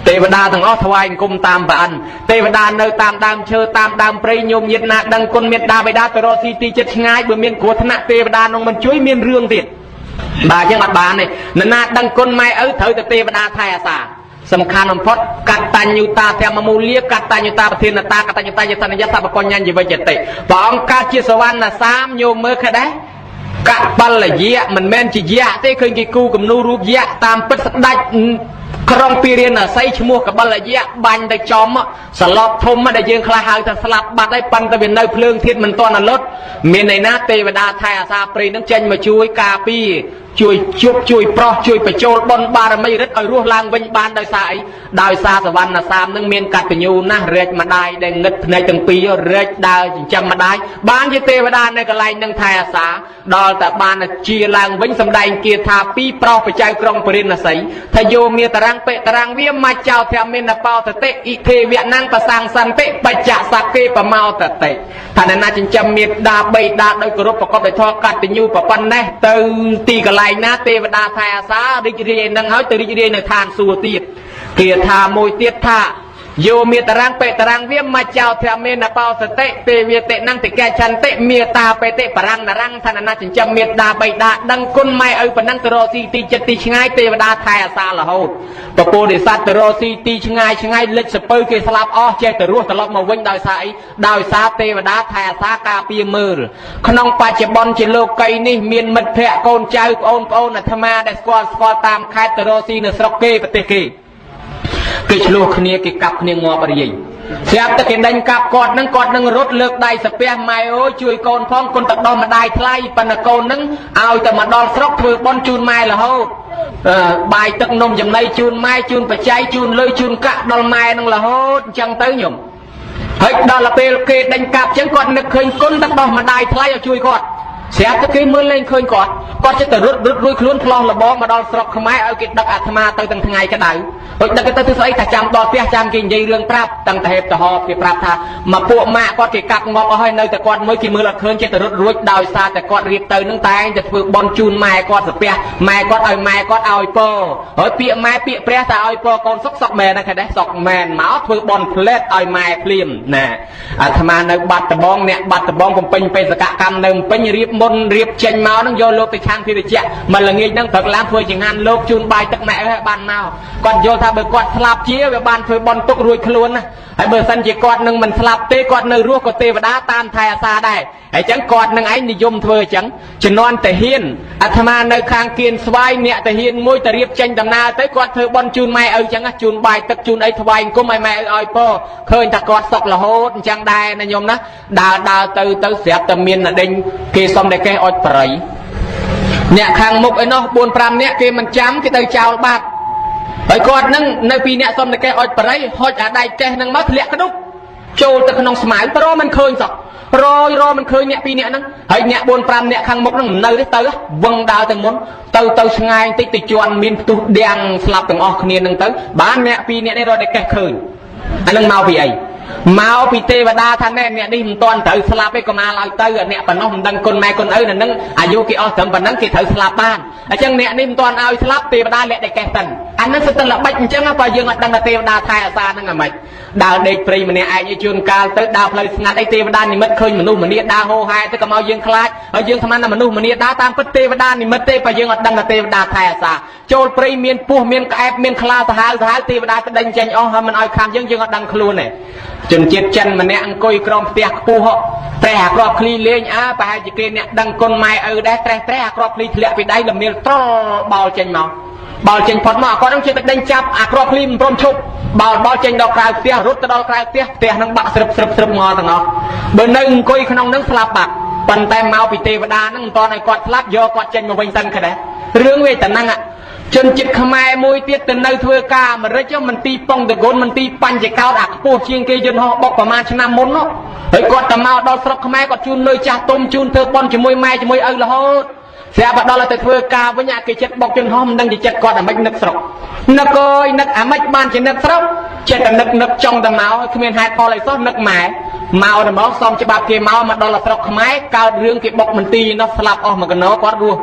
ទេវតាទាំងអស់ថ្វាយអង្គមតាមព្រះអិនទេវតានៅតាមដើមឈើតាមដើមព្រៃញោមញាតណាដឹងគុណមេត្តាបៃតាទៅរកស៊ីទីចិត្តឆ្ងាយបើមានគ្រោះថ្នាក់ទេវតានោះមិនជួយមានរឿងទៀតបាទអញ្ចឹងអត់បានទេណាដឹងគុណម៉ែឪត្រូវតែទេវតាថែអាសាសំខាន់បំផុតកតញ្ញុតាធម្មមូលាកតញ្ញុតាប្រធានតាកតញ្ញុតាយតនយសបបញ្ញជីវិចតិព្រះអង្គកើតជាសវណ្ណសាមញោមមើលឃើញដែរកបលយៈមិនមែនជាយៈទេឃើញគេគូគំនូរូបយៈតាមពិតស្ដេចក្រុងពីរៀនអាស័យឈ្មោះកបលយៈបាញ់ទៅចំសឡប់ធំដែលយើងខ្លះហៅថាស្លាប់បាត់ហើយប៉ុន្តែវានៅភ្លើងធាតុមិនទាន់លុតមានន័យណាទេវតាថែអាសាព្រៃនឹងចេញមកជួយការពារជួយជប់ជួយប្រោះជួយបញ្ចូលបុណ្យបារមីរិទ្ធឲ្យរស់ឡើងវិញបានដោយសារអីដោយសារសវណ្ណសាមនឹងមានកតញ្ញូណាស់រែកម្ដាយដែលងឹតភ្នែកទាំងពីររែកដើរចិញ្ចឹមម្ដាយបានជាទេវតានៅកន្លែងនឹងថែអាសាដល់តែបានជាឡើងវិញសម្ដែងគាថាពីរប្រុសបច្ចៅក្រុងពរិណស័យថាយោមាតារាំងពេតារាំងវាមកចោធមេនបោតតិអ៊ីទេវៈណាំងប្រសាងសន្តិបច្ចៈសកេបមោតតិថាអ្នកណាចិញ្ចឹមមេត្តាបៃតាដោយគោរពប្រកបដោយធម៌កតញ្ញូប្រប៉ុណ្ណេះទៅទីកន្លែងណាទេវតាថែអាសារីករាយនឹងហើយទៅរីករាយនៅឋានសួគ៌ទៀតគាថាមួយទៀតថាយោមេតារាំងពេតារាំងវាមកចោធមេនបោសតិទេវតិណង្តិកេចន្តិមេតាបេតិបរាំងនរាំងថាណាចិញ្ចឹមមេត្តាបៃតាដឹងគុណម៉ែឪប៉ុណ្ណឹងទៅរកស៊ីទីចិត្តទីឆ្ងាយទេវតាថែអាសារហូតពពោធិសត្វទៅរកស៊ីទីឆ្ងាយលិចសពើគេស្លាប់អស់ចេះទៅរស់ត្រឡប់មកវិញដោយសារអីដោយសារទេវតាថែអាសាការពារមើលក្នុងបច្ចុប្បន្នជាលោកីនេះមានមិត្តភក្តិកូនចៅបងប្អូនអាត្មាដែលស្គាល់តាមខេត្តទៅរកស៊ីនៅស្រុកគេប្រទេសគេគេឆ្លោះគ្នាគេកាប់គ្នាងាប់រាយស្រាប់តែគេដេញកាប់គាត់នឹងរត់លើកដៃស្ពះម៉ែអូជួយកូនផងគុណទៅដោះម្ដាយថ្លៃប៉ុន្តែកូននឹងឲ្យតែមកដល់ស្រុកធ្វើបុណ្យជូនម៉ែរហូតបាយទឹកនំចំណីជូនម៉ែជូនបច្ច័យជូនលុយជូនកាក់ដល់ម៉ែនឹងរហូតអញ្ចឹងទៅញោមហើយដល់ពេលគេដេញកាប់អញ្ចឹងគាត់នឹកឃើញគុណទៅដោះម្ដាយថ្លៃឲ្យជួយគាត់ស្រាប់តែគេមើលលេងឃើញគាត់ចិត្តទៅរត់រួយខ្លួនផ្លោះលបងមកដល់ស្រុកខ្មែរឲ្យគេដឹកអាត្មាទៅទាំងថ្ងៃក្តៅហើយដឹកទៅស្អីថាចាំដល់ផ្ទះចាំគេនិយាយរឿងប្រាប់តាំងតែហេបទៅហបគេប្រាប់ថាមកពួកម៉ាក់គាត់គេកាប់ងាប់អស់ហើយនៅតែគាត់មួយគេមើលអត់ឃើញចិត្តទៅរត់រួចដោយសារតែគាត់រៀបទៅនឹងតែតែធ្វើបន់ជូនម៉ែគាត់ស្ពះម៉ែគាត់ឲ្យពរហើយពាក្យម៉ែពាក្យព្រះតែឲ្យពរកូនសុកមែនណាខែដែរសុកមែនមកធ្វើបន់ផ្លេតឲ្យម៉ែភ្លាមណាអាត្មានៅបាត់ដំបងអ្នកបាត់ដំបងកំពេញបេសកកម្មនៅពេញរៀបមុនរៀបចេញមកនឹងយកលោកទៅឆ ខាងទីតិចមកល្ងាចហ្នឹងព្រឹកឡើងធ្វើចង្ហាន់លោកជូនបាយទឹកម៉ែឲ្យបានមកគាត់យល់ថាបើគាត់ស្លាប់ជាវាបានធ្វើបន់ទុករួចខ្លួនណាហើយបើសិនជាគាត់នឹងមិនស្លាប់ទេគាត់នៅរស់ក៏ទេវតាតាមថែអាសាដែរហើយអញ្ចឹងគាត់នឹងឯងនិយមធ្វើអញ្ចឹងជំនាន់តាហ៊ានអាត្មានៅខាងគៀនស្វាយអ្នកតាហ៊ានមួយទៅរៀបចេញដំណើរទៅគាត់ធ្វើបន់ជូនម៉ែឪអញ្ចឹងជូនបាយទឹកជូនអីថ្វាយអង្គមឲ្យម៉ែឪឲ្យពរឃើញថាគាត់សុខរហូតអញ្ចឹងដែរណាញោមណាដើរទៅស្រាប់តែមានដេញគេសុំតែគេអុចប្រៃអ្នកខាងមុខឯនោះ 4-5 នាក់គេមិនចាំគេទៅចោលបាត់ហើយគាត់នឹងនៅពីអ្នកសុំតែគេអុចប្រៃហុចអាដៃចេះនឹងមកធ្លាក់ក្ដុកចូលទៅក្នុងស្មៅរមិនឃើញសោះរមិនឃើញអ្នកពីរនាក់ហ្នឹងហើយអ្នក 4-5 នាក់ខាងមុខហ្នឹងមិននៅទេទៅវឹងដើរទៅមុនទៅឆ្ងាយបន្តិចទៅជន់មានផ្ទុះដាំងស្លាប់ទាំងអស់គ្នាហ្នឹងទៅបានអ្នកពីរនាក់នេះរត់តែកេះឃើញអានឹងមកពីអីមកពីទេវតាថាអ្នកនេះមិនទាន់ត្រូវស្លាប់ទេក៏មកឲ្យទៅអ្នកប៉ុណ្ណោះមិនដឹងគុណម៉ែគុណឪនៅនឹងអាយុគេអស់ត្រឹមប៉ុណ្ណឹងគេត្រូវស្លាប់បានអញ្ចឹងអ្នកនេះមិនទាន់ឲ្យស្លាប់ទេវតាលាក់តែកេះតិនអានឹងសិតតែល្បិចអញ្ចឹងបើយើងអត់ដឹងថាទេវតាថែអាសាហ្នឹងអាម៉េចដើរដេកព្រៃម្នាក់ឯងជួនកាលទៅដើរផ្លូវស្ងាត់អីទេវតានិមិត្តឃើញមនុស្សម្នាដើរហោហែទៅក៏មកយើងខ្លាចហើយយើងស្មានថាមនុស្សម្នាដើរតាមពិតទេវតានិមិត្តទេបើយើងអត់ដឹងថាទេវតាថែអាសាចូលព្រៃមានពស់មានក្អែបមានខ្លាសាហាវទេវតាទៅដេញចេញអស់ហើយមិនឲ្យខាំយើងអត់ដឹងខ្លួនទេជនជាតិចិនម្នាក់អង្គុយក្រោមផ្ទះខ្ពស់ត្រេះអាក្របឃ្លីលេងប្រហែលជាគេអ្នកដឹងគុណម៉ែឪដែរត្រេះអាក្របឃ្លីធ្លាក់ពីដៃល្មៀលត្រល់បោលចេញមកបោលចេញផុតមកគាត់នឹងជិះទៅដេញចាប់អាក្របឃ្លីមិនព្រមឈប់បោលចេញដល់ក្រៅផ្ទះរត់ទៅដល់ក្រៅផ្ទះនឹងបាក់ស្រឹបងល់ទាំងអស់បើនៅអង្គុយក្នុងនឹងស្លាប់បាត់ប៉ុន្តែមកពីទេវតានឹងមិនតឲ្យគាត់ស្លាប់យកគាត់ចេញមកវិញសិនក៏ដែររឿងវាតែហ្នឹងជនជាតិខ្មែរមួយទៀតទៅនៅធ្វើការអាមេរិកមិនទីប៉ុងតគុណមិនទីបញ្ចកោតអាខ្ពស់ជាងគេយន្តហោះបុកប្រហែលឆ្នាំមុននោះហើយគាត់ទៅមកដល់ស្រុកខ្មែរគាត់ជូនលុយចាស់ទុំជូនធ្វើប៉ុនជាមួយម៉ែជាមួយឪរហូតស្រាប់ដល់ទៅធ្វើការវិញអាគេចិត្តបុកយន្តហោះមិនដឹងជាចិត្តគាត់អាម៉េចនឹកស្រុកនឹកអើយនឹកអាម៉េចបានជានឹកស្រុកចិត្តតែនឹកចង់តែមកគ្មានហេតុផលអីសោះនឹកម៉ែមកតែមកសុំច្បាប់គេមកដល់ស្រុកខ្មែរកើតរឿងគេបុកមន្ទីរនោះស្លាប់អស់មួយកណោគាត់រស់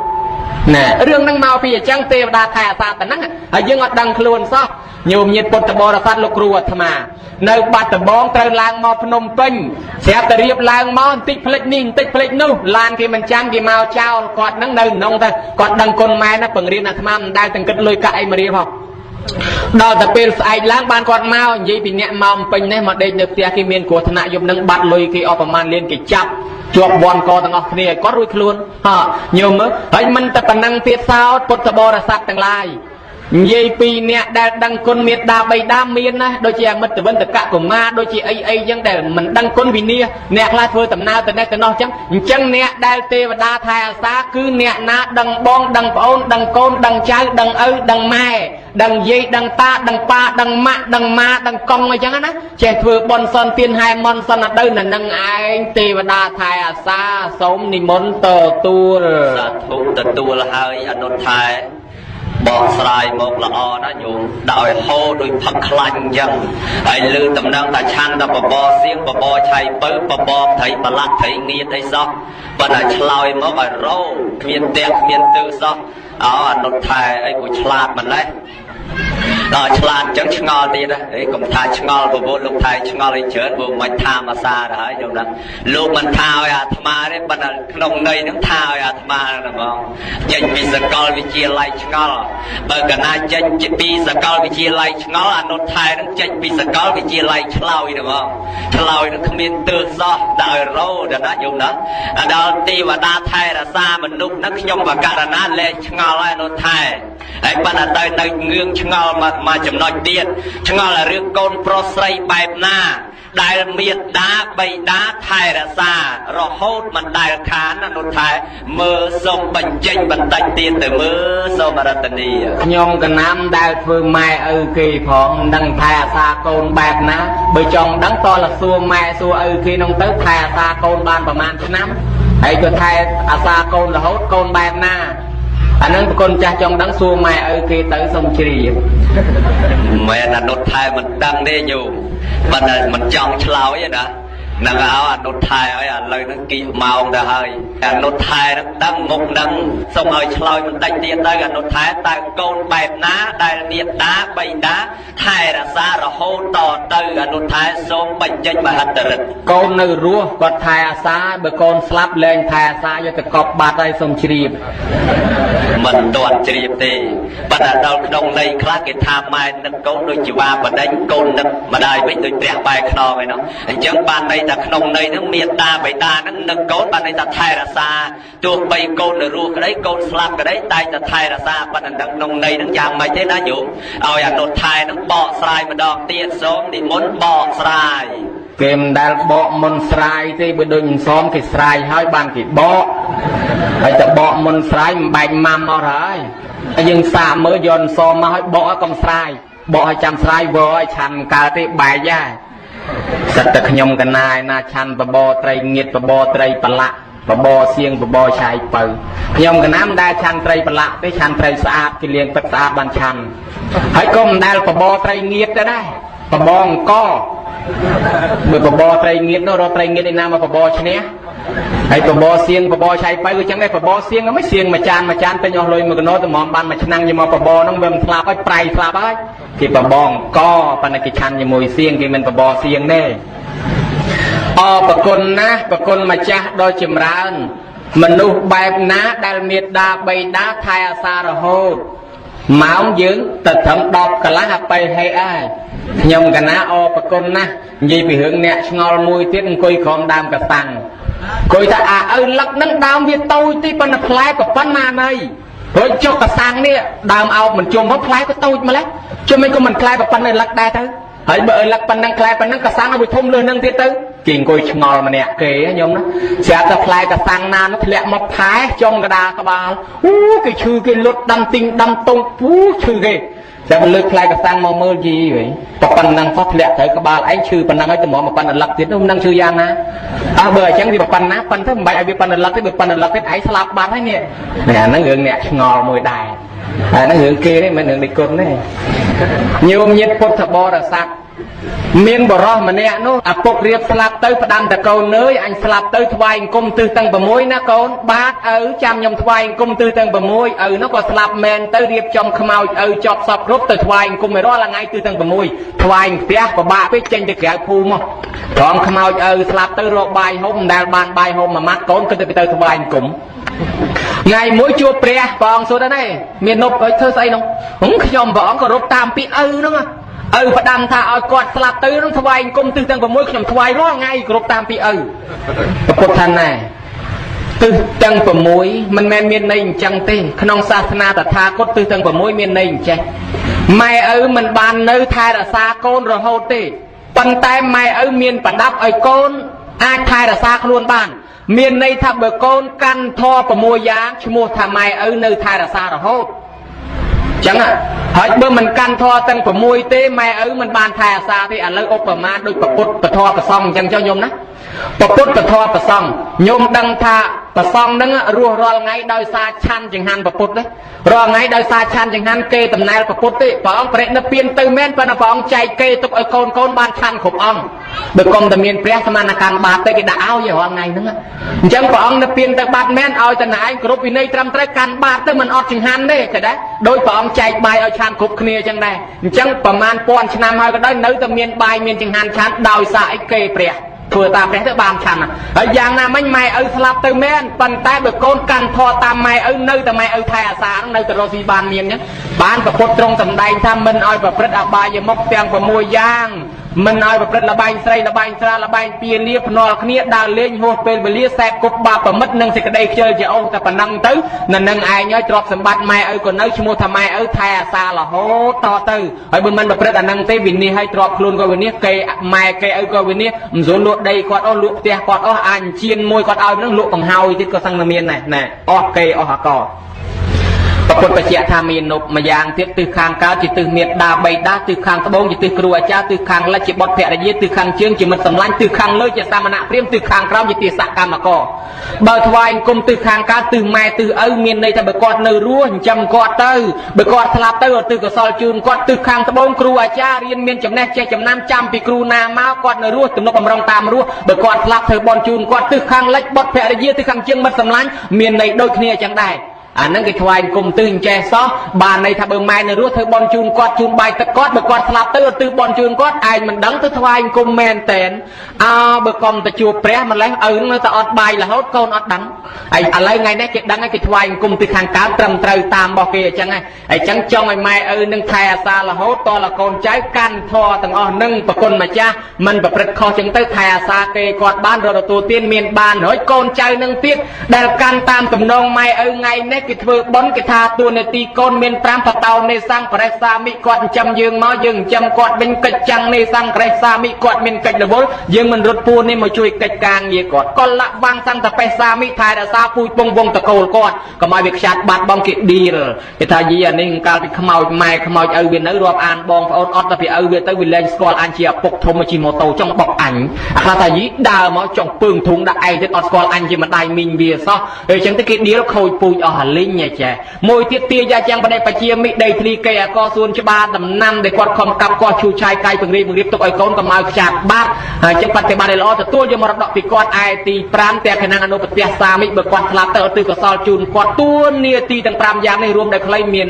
ណែរឿងហ្នឹងមកពីអញ្ចឹងទេវតាថែអាសាតែហ្នឹងហើយយើងអត់ដឹងខ្លួនសោះញោមញាតិពុទ្ធបរិស័ទលោកគ្រូអាត្មានៅបាត់ដំបងត្រូវឡើងមកភ្នំពេញស្រាប់តែរៀបឡើងមកបន្តិចផ្លិចនេះបន្តិចផ្លិចនោះឡានគេមិនចាំគេមកចោលគាត់ហ្នឹងនៅក្នុងទៅគាត់ដឹងគុណម៉ែណាបង្រៀនអាត្មាមិនដែលទាំងគិតលុយកាក់អីមករៀបហ៎ដល់តែពេលស្អែកឡើងបានគាត់មកនិយាយពីអ្នកមកពេញនេះមកដេកនៅផ្ទះគេមានគ្រោះថ្នាក់យប់នឹងបាត់លុយគេអស់ប្រមាណលានគេចាប់ជាប់វាន់កទាំងអស់គ្នាឲ្យគាត់រួចខ្លួនញោមមើលហើយមិនតែប៉ុណ្ណឹងទៀតសោតពុទ្ធបរិស័ទទាំងឡាយនិយាយពីអ្នកដែលដឹងគុណមេត្តាបិតាមានណាដូចជាអមិត្តវិន្តកកុមារដូចជាអីចឹងដែលមិនដឹងគុណវិនាអ្នកខ្លះធ្វើដំណើរទៅនេះទៅនោះចឹងអញ្ចឹងអ្នកដែលទេវតាថែអាសាគឺអ្នកណាដឹងបងដឹងប្អូនដឹងកូនដឹងចៅដឹងឪដឹងម៉ែដឹងយាយដឹងតាដឹងប៉ាដឹងម៉ាក់ដឹងម៉ាដឹងកុងអីចឹងណាចេះធ្វើបន់សនទានហែមន់សនទៅនៅនឹងឯងទេវតាថែអាសាសូមនិមន្តទទួលសាធុទទួលហើយអនុថែបកស្រាយមកល្អណាស់ញោមដោយហូរដោយផឹកខ្លាញ់អញ្ចឹងហើយលើតំណែងតាឆាន់តាបបរសៀងបបរឆៃពៅបបរថៃប្រឡាក់ថៃងៀតអីសោះបើតែឆ្លើយមកឲ្យរោគ្មានតែគ្មានទើសោះអនុថែអីគួរឆ្លាតម្ល៉េះដល់ឆ្លាតអញ្ចឹងឆ្ងល់ទៀតហ៎កុំថាឆ្ងល់ប្រពន្ធលោកថៃឆ្ងល់អីច្រើនព្រោះមិនថាអាសាទៅហើយខ្ញុំដឹងលោកមិនថាឲ្យអាត្មាទេប៉ុន្តែក្នុងន័យហ្នឹងថាឲ្យអាត្មាហ្នឹងហ្មងចេញពីសកលវិទ្យាល័យឆ្ងល់បើកណាចេញពីសកលវិទ្យាល័យឆ្ងល់អនុថែហ្នឹងចេញពីសកលវិទ្យាល័យឆ្លោយហ្មងឆ្លោយនឹងគ្មានទើសោះដល់រោដល់ណាខ្ញុំណាដល់ទេវតាថែរក្សាមនុស្សហ្នឹងខ្ញុំបករណាលែងឆ្ងល់ហើយអនុថែហើយប៉ុន្តែនៅងឿងឆ្ងល់មកចំណុចទៀតឆ្ងល់រឿងកូនប្រុសស្រីបែបណាដែលមេត្តាបិតាថែរក្សារហូតមិនដែលខានអនុថែមើលសូមបញ្ចេញបន្តិចទៀតទៅមើលសូមរតនីខ្ញុំកណាំដែលធ្វើម៉ែឪគេផងដឹងថែអាសាកូនបែបណាបើចង់ដឹងតលសួរម៉ែសួរឪគេនោះទៅថែអាសាកូនបានប្រហែលឆ្នាំហើយក៏ថែអាសាកូនរហូតកូនបែបណាអានឹងប្រគុណចាស់ចង់ដឹងសួរម៉ែឪគេទៅសុំជ្រាបមែនអនុថែមិនដឹងទេញោមប៉ុន្តែមិនចង់ឆ្លើយទេណា năng áo anh nốt thai ấy anh lời nó kỹ màu đã hơi anh nốt thai nó đăng ngục đăng xong rồi lôi mình đánh tiền đây anh nốt thai tại côn bẹp ná đại niệm đá bay đá thai là xa rồi hôn tỏ từ anh nốt thai xong bệnh chết mà hạt tử côn nơi rùa còn thai xa bởi con slap lên thai xa cho cái cọp bát đây xong chìm mình toàn chìm thì bắt đầu đâu đông đây khác cái tham mai nâng côn đôi chịu ba và đánh côn nâng mà đây với tôi trẻ bài khno vậy nó chẳng ban đây là nông này nó miệt ta bày ta nó nâng côn ban đây ta thay là xa tuột bay côn là ruột cái đấy côn slap cái đấy tay ta thay là xa ban đây nông này nó chàng mày thế nó dũng ao nhà nốt thay nó bỏ sai mà đòn tiền xóm thì muốn bỏ sai kèm đal bỏ môn sai thì bây giờ mình xóm cái sai hai bàn cái bỏ hay ta bỏ môn sai bành mầm ở đấy nhưng xa mới dồn xóm mà bỏ con sai bỏ chăm sai với chăn cả thì bài raสัตว์ขยมกันนายนาชันปบไตรเงียดปบไตรปละปบเสียงปบชายเปิลขยมกันน้ำได้ชันไตรปละได้ชันไตรสะอาดกิเลียงปัสสาบันชันให้ก้มได้ปบไตรเงียดจะได้ปบองก็เมื่อปบไตรเงียดโนเราไตรเงียดในน้ำมาปบชเนี้ยให้ปบเสียงปบชายเปิลจังได้ปบเสียงก็ไม่เสียงมาจานเป็นยอเลยมือกโนตมอมบันมาชนังยังมาปบน้องเบิ่มสลาไปไตรสลาไปที่ปบองก็ปนกิชันยังมวยเสียงที่มันปบเสียงแน่ปกลนะปกลมาจ้าโดยจิมรานมนุษย์แบบน้าได้เมียดาใบดาไทยอาซาระโหดหมายืงแต่ทำดอกกะละไปให้อ้ายยมกันนะปกลนะยี่ไปหึงเนี่ยงอลมวยเตี้ยนคุยของดามกระตังคุยแต่ลักนั่งดามเวียโตที่ปนพลายกับปนนาในเฮ้ยเจ้ากระตังเนี่ยดามเอาเหมือนจมเพราะพลายก็โตมาแล้วจนไม่ก็มันพลายกับปนในลักได้เถอะเฮ้ยเบอร์ลักปนนั่งพลายปนนั่งกระตังเอาไปทุ่มเลยนั่งเตี้ยเต้กิ่งกุยงอมาเนี่ยเก๋ยมนะเสียกระพลายกระตังนานนักเลี้ยมาพายจงกระดากระบาลกี่ชื่อกี่รถดำติงดำตรงชื่อกี่แต่มันเลือกพลายกระตังมาเมื่อกี้เว้ยปนนั่งฟัดเลี้ยเถอะกระบาลไอ้ชื่อปนนั่งไอ้จะหมอมาปนลักติดนั่งชื่อยานนะเบอร์จังที่ปนนะปนถ้าใบไอ้ปนลักที่ปนลักที่ไอ้สลับบาลให้เนี่ยนั่งเงือกเนี่ยงอมวยได้นั่งเงือกเก๋นี่มันเงือกในกลนี่โยมยึดพุทธบริษัทเมียนบรอมันเนี่ยนู้ปกเรียบสลับเตยประดันแต่เกาเนยอันสลับเตยทวายกุมตือตังบะมวยนะเกาบาดจำยมทวายกุมตือตังบะมวยนักก็สลับแมนเตยเรียบจอมขมาวจอบสับรบเตยทวายกุมไม่รอดละไงตือตังบะมวยทวายเปียกบะไปเจนจะแก่ภูมิจอมขมาวสลับเตยรอใบหมแดลบานใบหมมามัดก้นก็จะไปเตยทวายกุมไงมวยจัวเปรียปองโซดาเน่เมียนนบเธอใส่น้องขยมบองก็รบตามปีนั่งประดันถ้าเอากอดสลับตื้อต้องทวายกุมตื้อตั้งประมวยขนมทวายร้องไงกรบตามปีประกฏทันไงตื้อตั้งประมวยมันแมนเมียนในจังเต้ขนมศาสนาแต่ทากดตื้อตั้งประมวยเมียนในจังไม่มันบานเนื้อไทยแต่ซาโกนเราโฮเต้ปันแต่ไม่เมียนประดับโกนอาไทยแต่ซาขลุ่นบ้านเมียนในทับเบอร์โกนกันทอประมวยยางชั่วโมงทำไมเนื้อไทยแต่ซาเราโฮจังเฮ้ยเมื่อมันกันทอตั้งประมวยเต้แม่มันบานแทซาที่อันเลิกอบประมาณโดยประปุตประทอประซองจังเจ้าโยมนะประปุตประทอประซองโยมดังท่าประซองนั่งรัวรอไงโดยซาชันจังหันประปุตเลยรอไงโดยซาชันจังหันเกตำแหน่งประปุตติปองเปรตนเปียนตือแม่นปนปองใจเกตุกไอโคนบานชันขบอ่องเบิกกรมตะเมียนเปรี้ยสมานการบาดเตกิดเอาอย่างว่าไงนั่งจังปองนเปียนตะบาดแม่นเอาแต่ไหนกรุ๊ปวินัยตรำไตรการบาดเตมันออกจังหันได้แต่ได้โดยปองใจใบเอาชันขบเคลียจังได้จังประมาณปอนชนะมาก็ได้เนื้อตะเมียนใบเมียนจังหันชันดาวสายเกเปรี้ยตัวตาเปรี้ยตะบานชันอย่างน่ะไม่ไม่สลับตือแม่นปันแต่เบิกโกนกันทอตามไม่เนื้อแต่ไม่ไทยอาสาเนื้อแต่โรซีบานเมียนเนี่ยบ้านประพดตรงสำได้ทำมันเอาแบบพระอบายยมกเตียงประมวยย่างมันเอาแบบระบายใส่ระบายสระระบายเปียเลียพนอขณีดาวเลี้ยงโหดเป็นเบลียแสบกบบาปมัดนังสิกระไดเจอจะเอาแต่ปนังตื้อนั่งไอ้ย้อยตรอกสมบัติไม่ก่อนเนื้อชั่วโมงทำไมไทยอาสาละโหต่อตื้อไอ้บุญมันแบบระนังเตวินนี่ให้ตรอกคลุนก็วันนี้เกยไม่เกยก็วันนี้มันโซนลวดใดกอดอ้อลวดเตี้ยกอดอ้ออันเชียนมวยกอดเอานั่งลวดของเฮาที่ก็สังเมียนไหนอ๋อเกยอ๋อหากอ ប្រពុតបជាថាមាននុបម្យ៉ាងទៀតទិសខាងកើតជាទិសមេដាបីដាទិសខាងត្បូងជាទិសគ្រូអាចារ្យទិសខាងលិចជាបុត្រភរិយាទិសខាងជើងជាមិត្តសម្លាញ់ទិសខាងលើជាសាមណៈព្រាហ្មណ៍ទិសខាងក្រោមជាទិសកម្មករបើថ្វាយអង្គមទិសខាងកើតទិសម៉ែទិសឪមានន័យថាបើគាត់នៅរស់ចិញ្ចឹមគាត់ទៅបើគាត់ស្លាប់ទៅទិសកសលជូនគាត់ទិសខាងត្បូងគ្រូអាចារ្យរៀនមានចំណេះចេះចំណាំចាំពីគ្រូណាមកគាត់នៅរស់ទំនុកបំរុងតាមរស់បើគាត់ស្លាប់ធ្វើបន់ជូនគាត់ទិសខាងលិចបុត្រភរិយាទិសខាងជើងមិត្តសម្លាញ់មានន័យដូចគ្នាចឹងដែរអានឹងគេថ្វាយគុំទិសអញ្ចេះសោះបានន័យថាបើម៉ែនៅរស់ធ្វើបន់ជូនគាត់ជូនបាយទឹកគាត់បើគាត់ស្លាប់ទៅទិសបន់ជូនគាត់ឯងមិនដឹងទៅថ្វាយគុំមែនតែនបើកុំទៅជួបព្រះម្លេះឪនៅតែអត់បាយរហូតកូនអត់ដឹងហើយឥឡូវថ្ងៃនេះគេដឹងហើយគេថ្វាយគុំទិសខាងកើតត្រឹមត្រូវតាមរបស់គេអញ្ចឹងហើយអញ្ចឹងចង់ឲ្យម៉ែឪនឹងថែអាសារហូតតលកូនចៅកាន់ធរទាំងអស់នឹងប្រគុណម្ចាស់មិនប្រព្រឹត្តខុសចឹងទៅថែអាសាគេគាត់បានរកទទួលទានមានបានហើយកូនចៅនឹងទៀតដែលកាន់តាមទំនងម៉ែឪថ្ងៃនេះគេធ្វើបន់គេថាតួនាទីកូនមាន5បតោនេសង្ឃបរិសាមិគាត់ចិញ្ចឹមយើងមកយើងចិញ្ចឹមគាត់វិញកិច្ចចាំងនេសង្ឃបរិសាមិគាត់មានកិច្ចរវល់យើងមិនរត់ពួននេះមកជួយកិច្ចការងារគាត់កលៈវាំងសង្ឃតបេសាមិថែរក្សាពូជពងវងតកូលគាត់កុំឲ្យវាខ្ចាត់បាត់បងគេឌីលគេថាយីអានេះកាលពីខ្មោចម៉ែខ្មោចឪវានៅរាប់អានបងប្អូនអត់តែពីឪវាទៅវាលែងស្គាល់អញជាឪពុកធំជិះម៉ូតូចង់បុកអញអាខ្លះថាយីដើរមកចង់ពើងធុងដាក់ឯងទៀតអត់ស្គាល់អញជាម្ដាយមីងវាសោះហើយអញ្ចឹងទៅគេឌីលខូចពូជអស់អាលីងចាមួយទៀតទាយ៉ាយ៉ាងបដិបជាមិដីធ្លីគេអកសួនច្បារដំណាំដែលគាត់ខំកាប់គាត់ឈូឆាយកាយពង្រៀបទុកឲ្យកូនកុំឲ្យខ្ចាត់បាត់ហើយចឹងបប្រតិបត្តិល្អទទួលយកមរតកពីគាត់ឯទី5តែខណៈអនុប្រទេសសាមិបើគាត់ឆ្លាប់ទៅឧទ្ទិសកុសលជូនគាត់តួនាទីទាំង5យ៉ាងនេះរួមដោយខ្លីមាន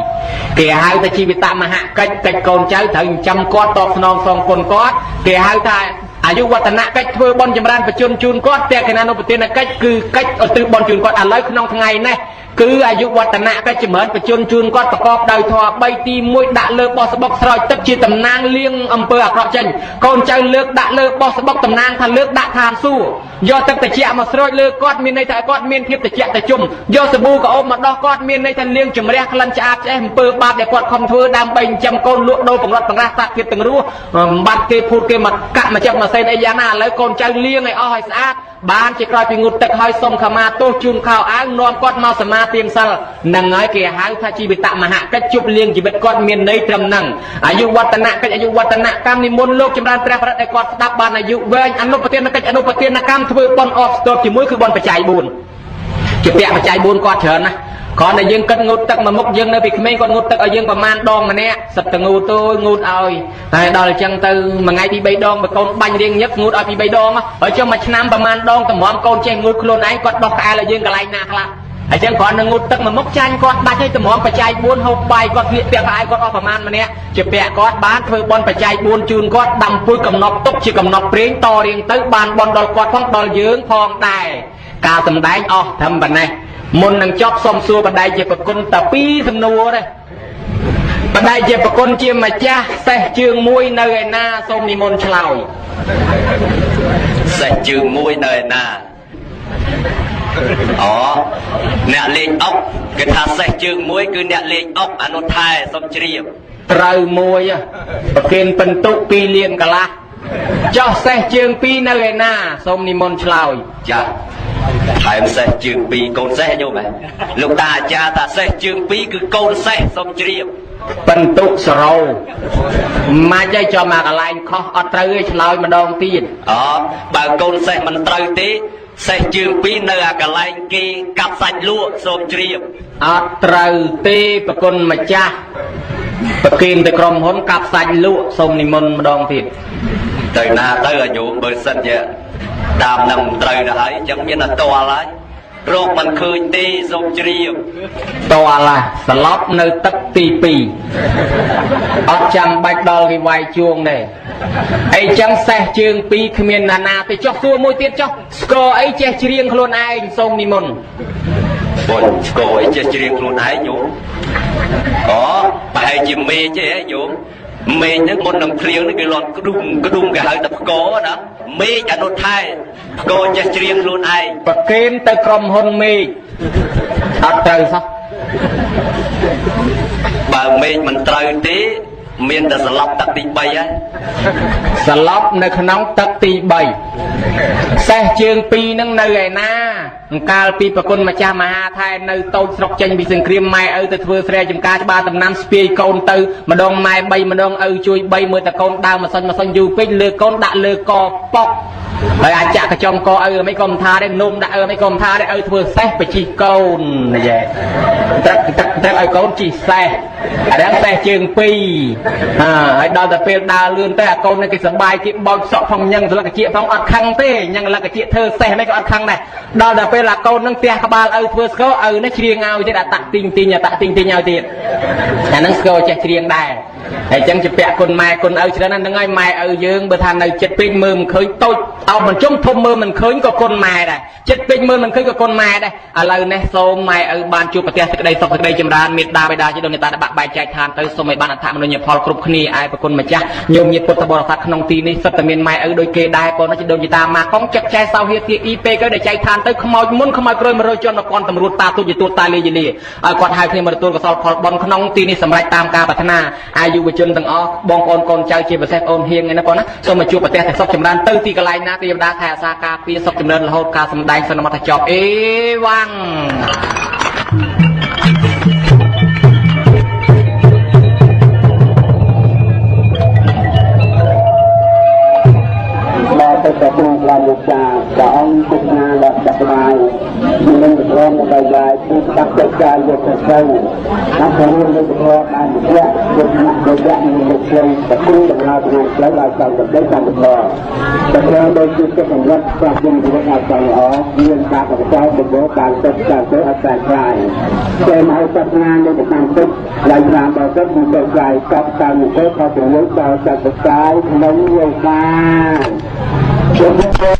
3គេហៅថាជីវិតមហកិច្ចកិច្ចកូនចៅត្រូវចិញ្ចឹមគាត់តបស្នងសងគុណគាត់គេហៅថាអាយុវឌ្ឍនកិច្ចធ្វើបន់ចម្រើនបច្ចុប្បន្នជូនគាត់តែគណៈអនុប្រធានកិច្ចគឺកិច្ចឧទ្ទិសបន់ជូនគាត់ឥឡូវក្នុងថ្ងៃនេះគឺអាយុវឌ្ឍនកិច្ចចម្រើនបច្ចុប្បន្នជូនគាត់ប្រកបដោយធម៌3ទី1ដាក់លើបោះស្បុកស្រោចទឹកជាតំណាងលៀងអំពើអាក្រក់ចេញកូនចៅលើកដាក់លើបោះស្បុកតំណាងថាលើកដាក់ឋានសួគ៌យកទឹកត្រជាក់មកស្រោចលើគាត់មានន័យថាគាត់មានភាពត្រជាក់ត្រជុំយកសាប៊ូកោបមកដោះគាត់មានន័យថាលាងជំរះក្លិនឆ្អាបឆ្អេះអំពើបាបដែលគាត់ខំធ្វើដើម្បីចិញ្ចឹមកូនលក់ដូរបង្រត់បង្រាស់សាក់ទៀតទាំងរស់បាត់គេភូតគេមកកាក់មកចាប់មកសេនអីយ៉ាងណាឥឡូវកូនចៅលាងឲ្យអស់ឲ្យស្អាតបានជាក្រោយពីងូតទឹកឲ្យសុំខមាទោសជូនខោអាវនាំគាត់មកសមាទានសិលនឹងហើយគេហៅថាជីវិតមហកិច្ចជប់លៀងជីវិតគាត់មានន័យត្រឹមហ្នឹងអាយុវឌ្ឍនកិច្ចអាយុវឌ្ឍនកម្មនិមន្តលោកចម្រើនព្រះបរិត្តឲ្យគាត់ស្ដាប់បានអាយុវែងអនុប្រធានកិច្ចអនុប្រធានកម្មធ្វើបន់អបស្ទប់ជាមួយគឺបន់បច្ច័យ4ជាពាក្យបច្ច័យ4គាត់ច្រើនណាស់គ្រាន់តែយើងគិតងូតទឹកមកមុខយើងនៅពីក្មេងគាត់ងូតទឹកឲ្យយើងប្រមាណដងម្នាក់សិតតែងូតទៅងូតឲ្យហើយដល់អញ្ចឹងទៅមួយថ្ងៃពី3ដងបើកូនបាញ់រៀងញឹកងូតឲ្យពី3ដងហើយចុះមួយឆ្នាំប្រមាណដងតម្រាំកូនចេះងូតខ្លួនឯងគាត់ដោះក្អែលឲ្យយើងកន្លែងណាខ្លះហើយចឹងគ្រាន់តែងូតទឹកមកមុខចាញ់គាត់ដាច់ឲ្យតម្រាំបច្ច័យ4ហូបបាយគាត់ស្លៀកពាក់ក្អែលគាត់អស់ប្រមាណម្នាក់ជាពាក់គាត់បានធ្វើបន់បច្ច័យ4ជូនគាត់ដាំពុយកំណប់ទុកជាកំណប់ព្រេងតរៀងទៅបានបន់ដល់គាត់ផងដល់យើងផងដែរការសម្ដែងអស់ត្រឹមប៉ុណ្ណេះមុននឹងចប់សូមសួរបដិជាប្រគុណតែ2សំណួរទេបដិជាប្រគុណជាម្ចាស់សេះជើងមួយនៅឯណាសូមនិមន្តឆ្លើយសេះជើងមួយនៅឯណាអូអ្នកលេងអុកគេថាសេះជើងមួយគឺអ្នកលេងអុកអនុថែសូមជ្រាបត្រូវមួយប្រគិនពិន្ទុ2លានកន្លះចុះសេះជើង2នៅឯណាសូមនិមន្តឆ្លើយចាថែមសេះជើង2កូនសេះយល់មែនលោកតាអាចារ្យថាសេះជើង2គឺកូនសេះសូមជ្រាបពិន្ទុសរោមិនឲ្យចូលមកកន្លែងខុសអត់ត្រូវទេឆ្លើយម្ដងទៀតអូបើកូនសេះមិនត្រូវទេសេះជើង2នៅអាកន្លែងគេកាប់សាច់លក់សូមជ្រាបអត់ត្រូវទេប្រគុណម្ចាស់ប្រគិនទៅក្រុមហ៊ុនកាប់សាច់លក់សូមនិមន្តម្ដងទៀតទៅណាទៅអាយុបើសិនជាតាមនឹងត្រូវទៅហើយអញ្ចឹងមានតែតល់ហើយរកមិនឃើញទេសូមជ្រាបតល់ហើយស្លាប់នៅទឹកទី2អត់ចាំបាច់ដល់គេវាយជួងទេអីចឹងសេះជើង2គ្មានណាទេចុះសួរមួយទៀតចុះស្គរអីចេះច្រៀងខ្លួនឯងសូមនិមន្តបងស្គរអីចេះច្រៀងខ្លួនឯងញោមអូប្រហែលជាមេចេះញោមមេឃហ្នឹងមុននឹងភ្លៀងនេះគេលាត់ក្ដុំគេហៅតែផ្គរណាមេឃអនុថែផ្គរចេះច្រៀងខ្លួនឯងប្រគិនទៅក្រុមហ៊ុនមេឃអត់ត្រូវសោះបើមេឃមិនត្រូវទេ មានតែសន្លប់ទឹកទី3ហើយសឡប់នៅក្នុងទឹកទី3សេះជើង2នឹងនៅឯណាកាលពីប្រគុណម្ចាស់មហាថែនៅតូចស្រុកចេញពីសង្គ្រាមម៉ែឪទៅធ្វើស្រែចម្ការច្បារដំណាំស្ពាយកូនទៅម្ដងម៉ែ3ម្ដងឪជួយ3មើលតែកូនដើរម៉ាសិនយូរពេកលើកូនដាក់លើកប៉ុកហើយអាចចាក់កញ្ចុងកឪមិនក៏មិនថាទេនំដាក់ឪមិនក៏មិនថាទេឪធ្វើសេះបជីកូននិយាយទឹកឲ្យកូនជីសេះអាហ្នឹងសេះជើង2ហើយដល់តែពេលដើរលឿនទៅអាកូននេះគេសប្បាយគេបោចសក់ផងញ៉ឹងស្លឹកជាផងអត់ខឹងទេញ៉ឹងលឹកជាធ្វើសេះមិនក៏អត់ខឹងដែរដល់តែពេលអាកូននឹងផ្ទះក្បាលឪធ្វើស្គរឪនេះច្រៀងឲ្យទៀតអាតាក់ទីងឲ្យទៀតអាហ្នឹងស្គរចេះច្រៀងដែរហើយអញ្ចឹងជាពាក់គុណម៉ែគុណឪច្រើនហ្នឹងហើយម៉ែឪយើងបើថានៅចិត្តពេកមើលមិនឃើញតូចអោបមិនជុំធំមើលមិនឃើញក៏គុណម៉ែដែរចិត្តពេកមើលមិនឃើញក៏គុណម៉ែដែរឥឡូវនេះសូមម៉ែឪបានជួបប្រទះសេចក្តីសុខសេចក្តីចម្រើនមេត្តាបិតាជាដូននេតាដែលបាក់បែកចែកឋានទៅសូមឲ្យបានអត្ថមនុញ្ញផលគ្រប់គ្នាឯប្រគុណម្ចាស់ញោមញាតិពុទ្ធបរិស័ទក្នុងទីនេះសុទ្ធតែមានម៉ែឪដូចគេដែរប៉ុន្តែជាដូនជាតាម៉ាកងចឹកចែសោហៀទាអ៊ីពេកឲ្យចែកឋានទៅខ្មោចមុនខ្មោចក្រោយ100ជន1000តម្រួតតាទុយទូតតាលីយលីឲ្យគាត់ហៅគ្នាមកទទួលកុសលផលបុណ្យក្នុងទីនេះសម្រាប់តាមការប្រាថ្នាអាយុវជនទាំងអស់បងប្អូនកូនចៅជាពិសេសអូនហៀងឯណាបងណាសូមមកជួបប្រទះតែសុខចម្រើនទៅទីកន្លែងណាទេវតាថែអាសាការពារសុខចម្រើនរហូតការសម្ដែងសន្មតចប់អេវ៉ាំងដល់ទៅប្រគំឡើងលោកចាព្រះអង្គទស្សនាដល់សក្បាយមានប្រព័ន្ធដោយឡាយគឺបាក់ចិត្តការយកទៅទៅហើយក៏មានលើកធ្លាប់បានជាយកនឹងលោកជើងប្រគំដំណើរថ្ងៃផ្លូវឲ្យតាមប្រទេសតាមប្រទេសតែត្រូវដោយជាសម្រាប់ស្វាគមន៍ជីវិតឲ្យបានល្អមានការប្រកបដោយបានទឹកការទៅអត់តែខ្លាយតែមកសាសនានៅតាមទឹកឡើងតាមដល់ទឹកមិនទៅខ្លាយកប់តាមទៅខោទៅលើដល់សត្វស្កាយក្នុងយោធាជំនុំ